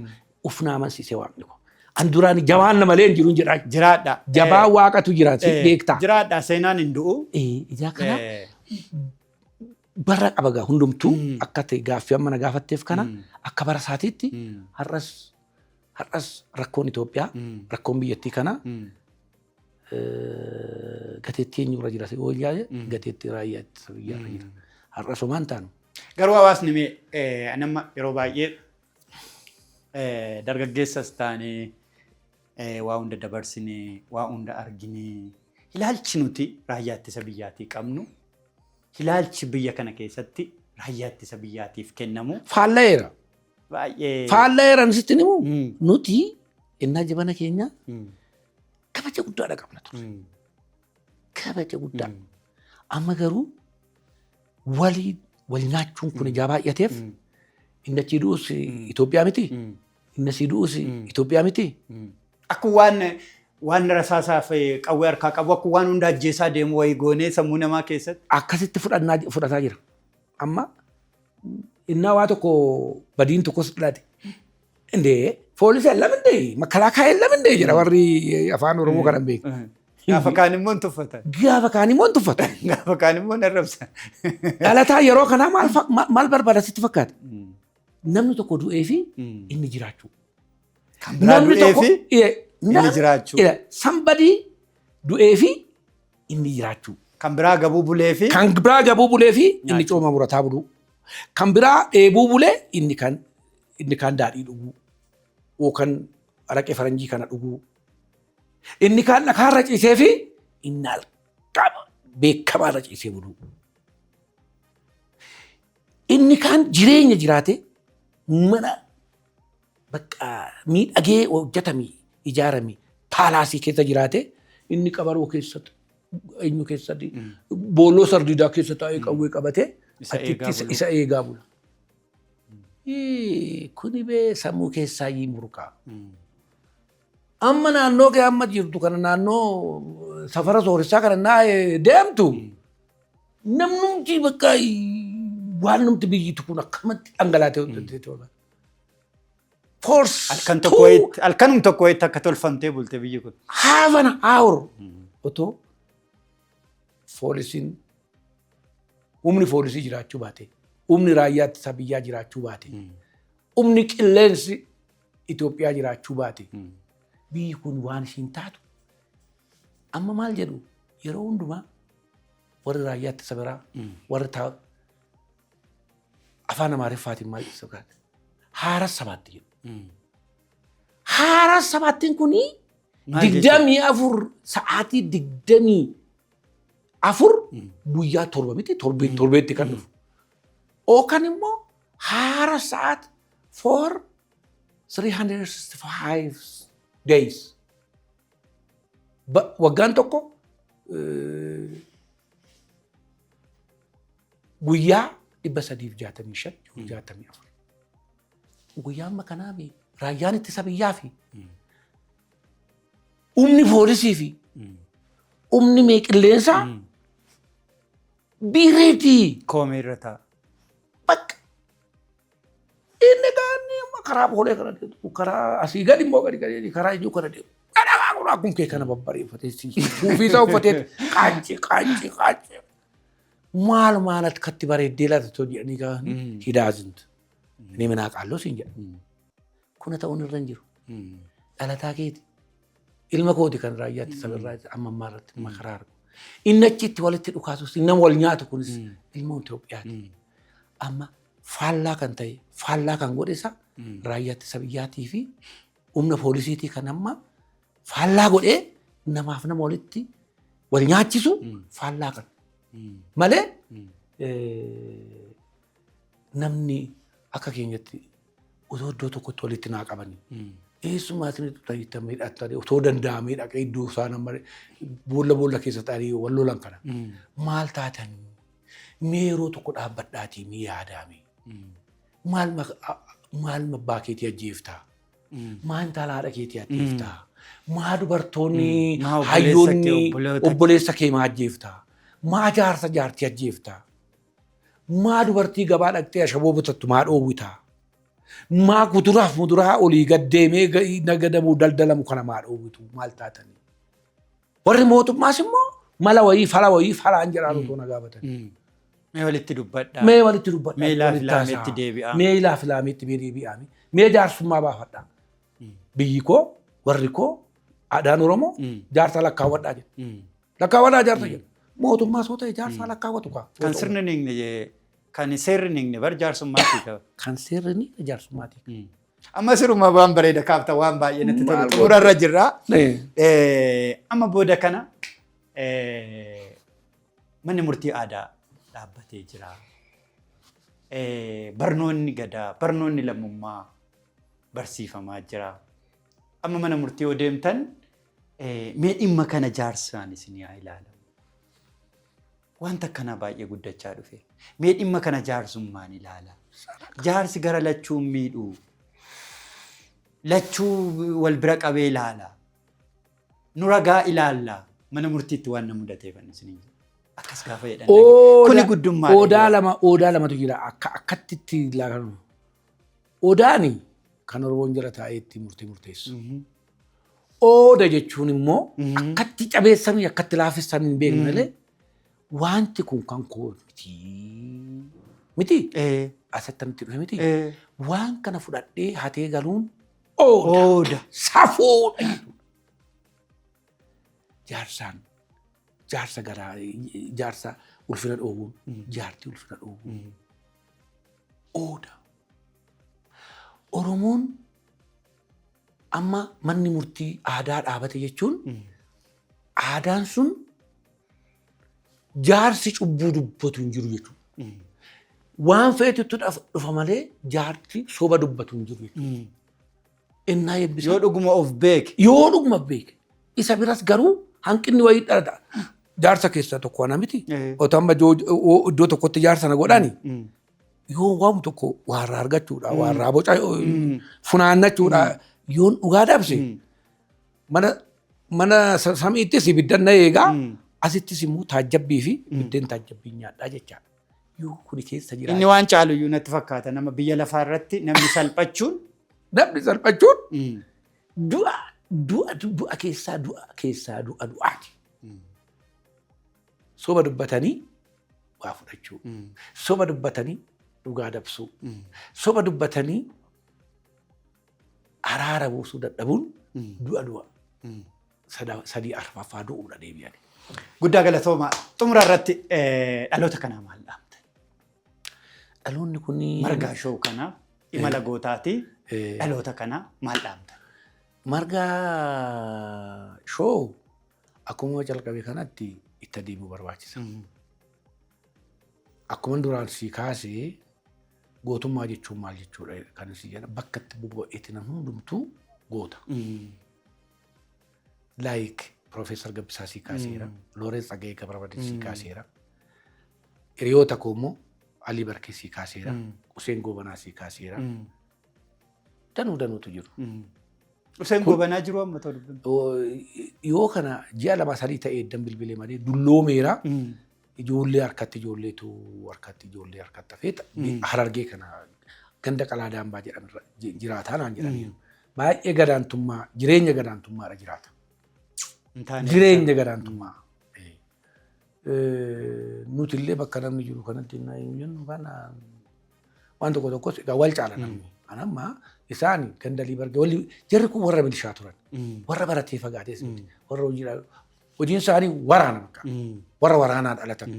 uf naamansiisee waaqni koo an duraan jabaan nama leen jiru jedhaa jiraadha jabaa waaqatu jiraate beektaa jiraadha seenaan hin du'u ijaa kana barra qabagaa hundumtuu akka ta'e gaaffii amma na gaafatteef kana akka bara isaatiitti har'as rakkoon Itoophiyaa rakkoon biyyattii kana gateettii eenyurra jira yoo ilaalle gateettii raayyaa ittisa biyyaarra jira har'as homaan taanu. Garuu hawaasni nama yeroo baay'ee dargaggeessas taanee waa hunda dabarsinee waa hunda arginee ilaalchi nuti raayyaa ittisa biyyaatii qabnu ilaalchi biyya kana keessatti raayyaa ittisa biyyaatiif kennamu faalleera. Baay'ee faalleera sitti himu nuti innaa jabana keenya kabaja guddaadha qabna ture. Kabaja guddaa amma garuu wal nyaachuun kun ijaa baay'ateef inni achi du'us Itoophiyaa miti inni asii du'us Itoophiyaa miti. Akkuma waan rasaasaaf qawwee harkaa qabu akkuma waan hunda ajjeesaa deemu wayii goonee sammuu namaa keessatti akkasitti fudhataa jira. Amma innaa waa tokko badiin tokkos dhalaate indee poolisii ellamindee makalaakaa ellamindee jedha warri afaan Oromoo kana beeku. Gaafa kaan immoo hin tuffatan. Gaafa kaan immoo hin tuffatan. Gaafa kaan immoo hin arrabsan. Dhalataa yeroo kanaa maal barbaada sitti fakkaata? Namni tokko du'ee fi inni jiraachuu. Kan biraa du'ee fi inni jiraachuu. Somebody du'ee fi inni jiraachuu. Kan biraa gabuu bulee fi inni cooma murataa buluu. Kan biraa dheebuu bulee inni kan daadhii dhuguu. Yookaan araqee faranjii kana dhuguu. Inni kan dhakaarra ciisee fi inni alqaba beekamaarra ciisee buluu. Inni kan jireenya jiraate mana bakka miidhagee hojjetamee ijaaramee paalaasii keessa jiraate inni qabaroo keessatti eenyu keessatti boolloo sardiidaa keessa taa'ee qawwee qabatee isa eegaa bula. Kuni bee sammuu keessaa yii murqaa. Amma naannoo kee amma jirtu kana naannoo safara sooressaa kana naa deemtu namnumti bakka waan namti biyyitu kun akkamatti dhangalaatee hojjetee oolan. Halkanum tokko wayitti akka tolfamtee bulte biyyi kun. Haafana haawur otoo humni poolisii jiraachuu baate humni raayyaa ittisa biyyaa jiraachuu baate humni qilleensi Itoophiyaa jiraachuu baate biyyi kun waan ishiin taatu amma maal jedhu yeroo hundumaa warri raayyaa ittisa biraa warri afaan Amaariffaatiin maal ibsa biraati haara sabaatti jedhu. Haara sabaattiin kuni 24 sa'aatii 24 guyyaa 7 miti torbeetti kan dhufu. Yookaan immoo haara sa'aat for 365 days. Waggaan tokko guyyaa 365 guyyaa amma kanaaf raayyaan ittisa biyyaa fi humni poolisii fi humni qilleensaa biireetii. Koomee irra ta'a. Bakka inni gaanii karaa boolee kana deemu karaa asii gadi immoo gadi karaa ijuu kana deemu. Dhadhaa kun akkuma kee kana babbareeffatee suufiisaa uffatee qaanci. Maal akkatti bareeddee laata too jedhanii gaanii hidhaazintu. Inni manaa qaalloo siin jedha. Kuna ta'uun irra hin jiru. Dhalataa keeti. Ilma kooti kan raayyaa ittisa biyyaa amma ammaarratti makaraa argu. Inni achitti walitti dhukaasus nama wal nyaatu kunis ilma Itoophiyaati. Amma faallaa kan ta'e faallaa kan godhesa raayyaa ittisa biyyaatii fi humna poolisiitii kan amma faallaa godhee namaaf nama walitti wal nyaachisu faallaa kan. Malee namni akka keenyatti otoo iddoo tokkotti walitti naa qabanii. Eessumaa isinitti tajaajila miidhagtanii otoo danda'amee dhaqee iddoo isaan amma boolla keessa ta'anii wal lolan kana. Maal taatanii mee yeroo tokko dhaabbadhaatii mee yaadaame. Maal abbaa keetii ajjeeftaa. Maal haadha keetii ajjeeftaa. Maa dubartoonni hayyoonni obboleessa kee maa ajjeeftaa. Maa jaartii ajjeeftaa. Maa dubartii gabaa dhaqxee ashaboo bitattu maa dhoowwitaa. Maa kuduraaf muduraa olii gaddeemee nagadamuu daldalamu kana maa dhoowwitu maal taatanii. Warri mootummaas immoo mala wayii falaan jedhaan otoo na gaafatanii. Mee walitti dubbadhaa. Mee ilaafi laameetti deebi'aa. Mee jaarsummaa baafadhaa. Biyyi koo warri koo aadaan Oromoo jaarsa lakkaawwadhaa jedha. Lakkaawwadhaa jaarsa jedha. Mootummaas yoo ta'e jaarsa lakkaawwatu kaa. Kan sirni niigne kan seerri niigne bar jaarsummaatti qaba. Kan seerri niigne jaarsummaatti. Amma siruma waan bareeda kaafta waan baay'ee natti tolu. Xumurarra jirra. Amma booda kana manni murtii aadaa dhaabbatee jira. Barnoonni gadaa, barnoonni lammummaa barsiifamaa jira. Amma mana murtii yoo deemtan mee dhimma kana jaarsaan isin yaa ilaalamu. Wanta kana baay'ee guddachaa dhufe. Mee dhimma kana jaarsummaan ilaala. Jaarsi gara lachuun miidhuu. Lachuu wal bira qabee ilaala. Nu ragaa ilaalla. Mana murtiitti waan na mudateef isin akkas gaafa jedhan. Kuni guddummaa. Odaa lamatu jira akkatti itti ilaalan. Odaani kan Oromoon jala taa'ee itti murteessu. Oda jechuun immoo akkatti cabeessanii akkatti laafessan hin beekne malee wanti kun kan kooti miti. Asirratti dhufe miti. Waan kana fudhadhee hatee galuun oda safuudha. Jaarsa ulfina dhoowwuun jaartii ulfina dhoowwuun oda. Oromoon amma manni murtii aadaa dhaabate jechuun aadaan sun jaarsi cubbuu dubbatu hin jiru jechuudha. Waan feetutti dhufa malee jaarsi soba dubbatu hin jiru jechuudha. Innaa eebbisa. Yoo dhuguma of beeke. Isa biras garuu hanqinni wayii dhalata. Jaarsa keessaa tokko ana miti. Otoo amma iddoo tokkotti jaarsa na godhani. Yoo waan tokko waarraa argachuudha, waarraa boca funaannachuudha. Yoon dhugaa dabse mana samiittis ibiddan na eegaa asittis immoo taajjabbii fi biddeen taajjabbii nyaadhaa jechaadha. Yoo kuni keessa jira. Inni waan caalu iyyuu natti fakkaata nama biyya lafaa irratti namni salphachuun du'a keessaa du'aati. Soba dubbatanii waa fudhachuu. Soba dubbatanii dhugaa dabsuu. Soba dubbatanii araara buusuu dadhabuun du'a. Sadii arfaffaa du'uudha deebi'an. Guddaa galatooma. Xumura irratti dhaloota kanaa maal dhaamta? Dhaloonni kun margaa shoo kanaa imala gootaati. Dhaloota kanaa maal dhaamta? Margaa shoo akkuma jalqabe kanatti itti adeemuu barbaachisa. Akkuma duraan si kaasee gootummaa jechuun maal jechuudha kan si jedha bakka itti bu'eetti namni hundumtuu goota. Like Profeesar Gabbisaa si kaaseera, Loorenz Tsaggaayee Gabramadii si kaaseera, hiriyoota koo immoo Alii Barkee si kaaseera, Useen Goobanaa si kaaseera. Danuutu jiru. Useen Goobanaa jiru amma ta'u yoo kana ji'a 2-3 ta'ee bilbilee malee dulloomeera. Ijoollee harkatti hafeeta. Harargee kana ganda qalaadaa hambaa jedhamirra jiraataa naan jedhaniiru. Baay'ee gadaantummaa jireenya gadaantummaadha jiraata. Jireenya gadaantummaa. Nuti illee bakka namni jiru kanatti jennu kana waan tokkos egaa wal caala namni. Anamma isaan gandalii barge jarri kun warra milishaa turan. Warra baratee fagaatees warra hojiin isaanii waraana bakka. Warra waraanaa dhalatan.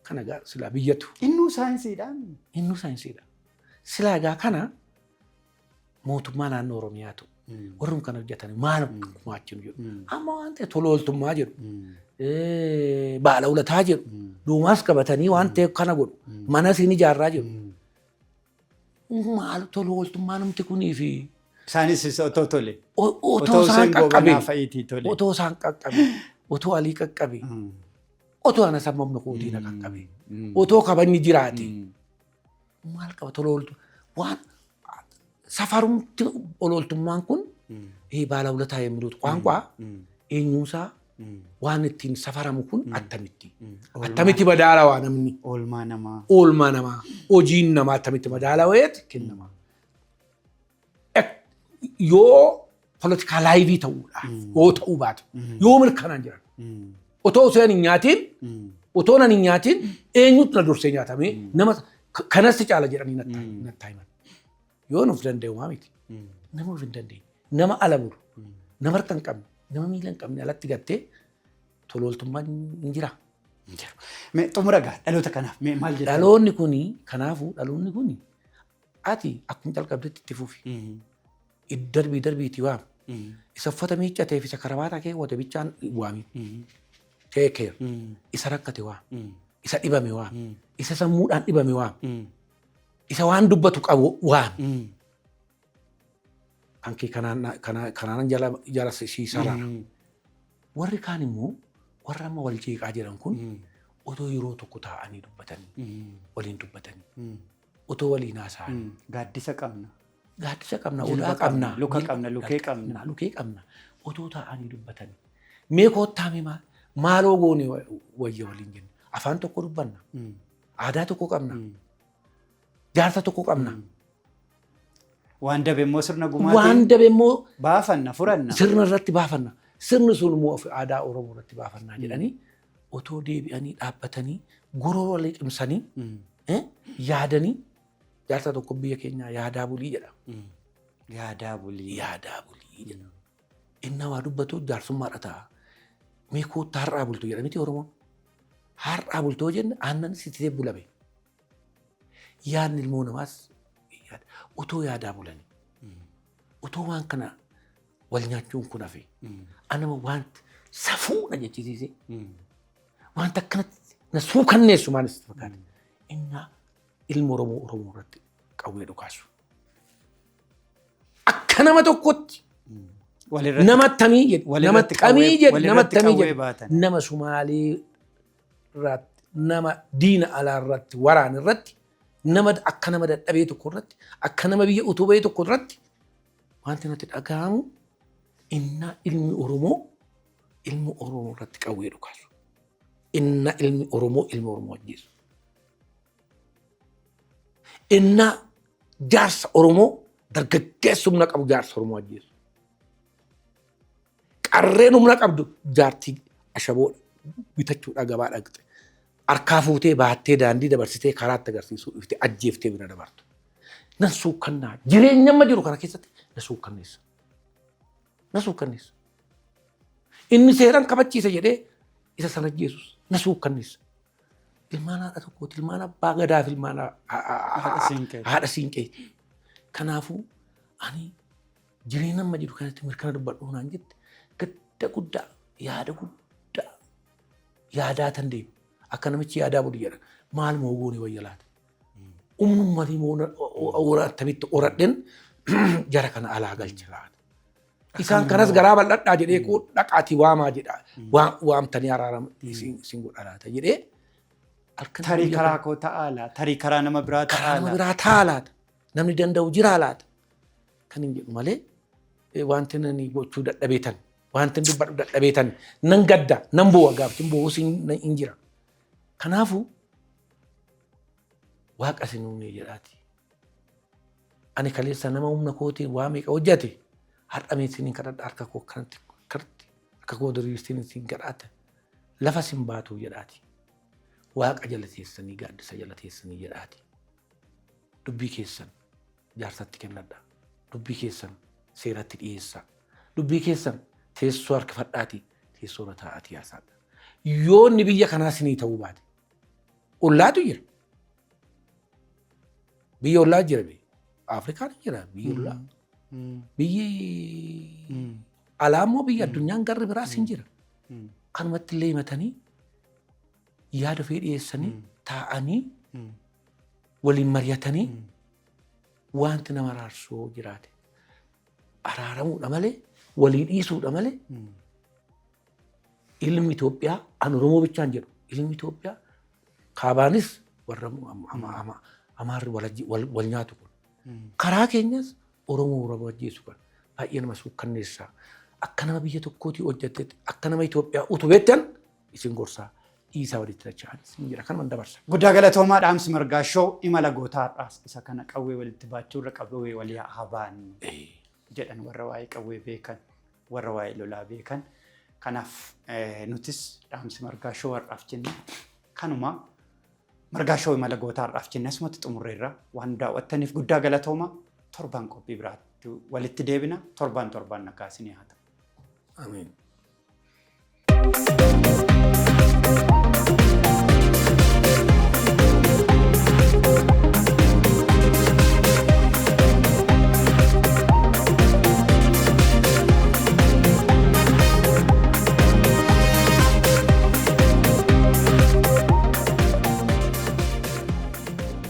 Kana egaa silaa biyyattu. Innuu saayinsiidhaan. Silaa egaa kana mootummaa naannoo Oromiyaatu. Warreen kana hojjetan maal gumaachinu jedhu. Amma waan ta'e tola ooltummaa jedhu. Baala ulataa jedhu. Duumaas qabatanii waan ta'e kana godhu. Mana siin ijaarraa jedhu. maal tolu ooltummaa namti kunii fi Isaanis otoo tole. otoo isaan qaqqabe fa'iitii tole. otoo isaan qaqqabe otoo alii qaqqabe otoo ana sammamna kootii na qaqqabe otoo kabajni jiraate maal qaba tolu ooltu waan safarumti ooltummaan kun baala ulataa የሚሉት ቋንቋ eenyuusaa waan ittiin safaramu kun attamitti madaalawaa namni oolmaa namaa hojiin namaa attamitti madaalaweeti kennama. Yoo politikaa laayivii ta'uudha yoo ta'uu baate yoo mirkanaan jiran otoo osoo hin nyaatiin otoo nan hin nyaatiin eenyutu na dursee nyaatamee nama kanatti caala jedhanii natti himan yoo nuuf danda'u maa miti nama nuuf hin dandeenye nama ala bulu nama harka hin qabne nama miila hin qabne alatti gattee tolu ooltummaan hin jira. Xumura gaa dhaloota kanaaf maal jedhama? Dhaloonni kuni kanaafuu dhaloonni kuni ati akkuma jalqabdetti itti fufi. Darbiitii waam. Isa uffata miiccateef isa karabaataa keewwate bichaan waami. Take care. Isa rakkate waam. Isa dhibame waam. Isa sammuudhaan dhibame waam. Isa waan dubbatu qabu waam. Kan kee kanaan jala siisaraa. Warri kaan immoo warra amma wal jeeqaa jiran kun otoo yeroo tokko taa'anii dubbatanii waliin dubbatanii otoo waliin haasa'anii. Gaaddisa qabna. Gaaddisa qabna, odaa qabna, luka qabna, lukee qabna. Otoo taa'anii dubbatanii. Mee koottaame maaloo goone wayya waliin jenna. Afaan tokko dubbanna. Aadaa tokko qabna. Jaarsa tokko qabna. Waan dabe immoo sirna gumaatiin. Waan dabe immoo baafanna, furanna. Sirna irratti baafanna. Sirni sun immoo aadaa Oromoo irratti baafannaa jedhanii otoo deebi'anii dhaabbatanii goroo walii qimsanii yaadanii jaarsa tokko biyya keenyaa yaadaa bulii jedha. Yaadaa bulii. Yaadaa bulii jedha. Inni waa dubbatu jaarsummaadha ta'a. Mee kootta har'aa bultu jedha miti Oromoon. Har'aa bultoo jenne aannan sitee bulame. Yaadni ilmoo namaas otoo yaadaa bulanii. Otoo waan kana wal nyaachuun kun hafe. Anama wanti safuu na jechisiise. Wanta akkanatti na suukanneessu maanis fakkaate. Innaa ilma Oromoo irratti qawwee dhukaasu. Akka nama tokkotti namattamii jedhu nama Sumaalee irratti nama diina alaa irratti waraan irratti nama akka nama dadhabee tokko irratti akka nama biyya utubee tokko irratti wanti natti dhaga'amu innaa ilmi Oromoo irratti qawwee dhukaasu. Innaa ilmi Oromoo ajjeesu. Innaa jaarsa Oromoo dargaggeessa humna qabu jaarsa Oromoo ajjeesu. Qarreen humna qabdu jaartii ashaboo bitachuudha gabaa dhaqxe. Harkaa fuutee baattee daandii dabarsitee karaatti agarsiisuu dhuftee ajjeeftee bira dabartu. Nan suukkannaa jireenya amma jiru kana keessatti na suukkanneessa. Inni seeraan kabachiisa jedhee isa sana ajjeesus na suukkanneessa. Ilmaan haadha tokkooti, ilmaan abbaa gadaa fi ilmaan haadha siinqeeti. Kanaafuu ani jireenya amma jiru kanatti mirkana dubbadhu naan jette gadda guddaa yaadaa tan deemu. Akka namichi yaadaa bulu jedha. Maal moo goone wayya laata? Uummanni moo attamitti horadhen jara kana alaa galcha laata? Isaan kanas garaa bal'adhaa jedhee koo dhaqaatii waamaa jedha. Waamtanii araarama isin godha laata jedhee. Tarii karaa koo ta'aa laata? Tarii karaa nama biraa ta'aa laata? Nama biraa ta'aa laata? Namni danda'u jiraa laata? Kan hin jedhu malee wanti nani gochuu dadhabeetan wanti dubbadhu dadhabeetan nan gadda nan boo'a gaaftiin boo'us hin jira. Kanaafuu waaqa isin uumee jedhaati. Ani kaleessa nama humna kootiin waa meeqa hojjate har'amee isiniin kadhadha harka koo kanatti harka koo diriirstiin isin kadhata lafa isin baatu jedhaati. Waaqa jala teessanii gaaddisa jala teessanii jedhaati. Dubbii keessan jaarsatti kennadha. Dubbii keessan seeratti dhiyeessaa. Dubbii keessan teessoo harkifadhaati teessoo irra taa'aati haasaadha. Yoo inni biyya kanaa isinii ta'uu baate ollaatu jira. Biyya ollaa jira biyya. Afrikaan jira biyya ollaa. Biyyi alaa immoo biyya addunyaan garri biraas hin jira. Kanumatti illee himatanii yaada ofii dhiyeessanii taa'anii waliin mari'atanii wanti nama raarsoo jiraate araaramuudha malee walii dhiisuudha malee ilmi Itoophiyaa an Oromoo bichaan jedhu ilmi Itoophiyaa kaabaanis warra amaarri wal nyaatu kun karaa keenyas Oromoo warra wajjeessu kan baay'ee nama suukkanneessaa akka nama biyya tokkootii hojjettetti akka nama Itoophiyaa utubeettan isin gorsaa dhiisaa walitti dacha'an isin jira kan man dabarsa. Guddaa galatoomaa dhaamsi margaashoo imala gootaadhaas isa kana qawwee walitti baachuurra qawwee walii habaan jedhan warra waa'ee qawwee beekan warra waa'ee lolaa beekan. Kanaaf nutis dhaamsi margaashoo har'aaf jenne kanuma margaashoo imala gootaadhaaf jenne asumatti xumurreerra waan daawwattaniif guddaa galatoomaa torban qophii biraatti walitti deebina torban nagaa isinii haa ta'u. Amiin.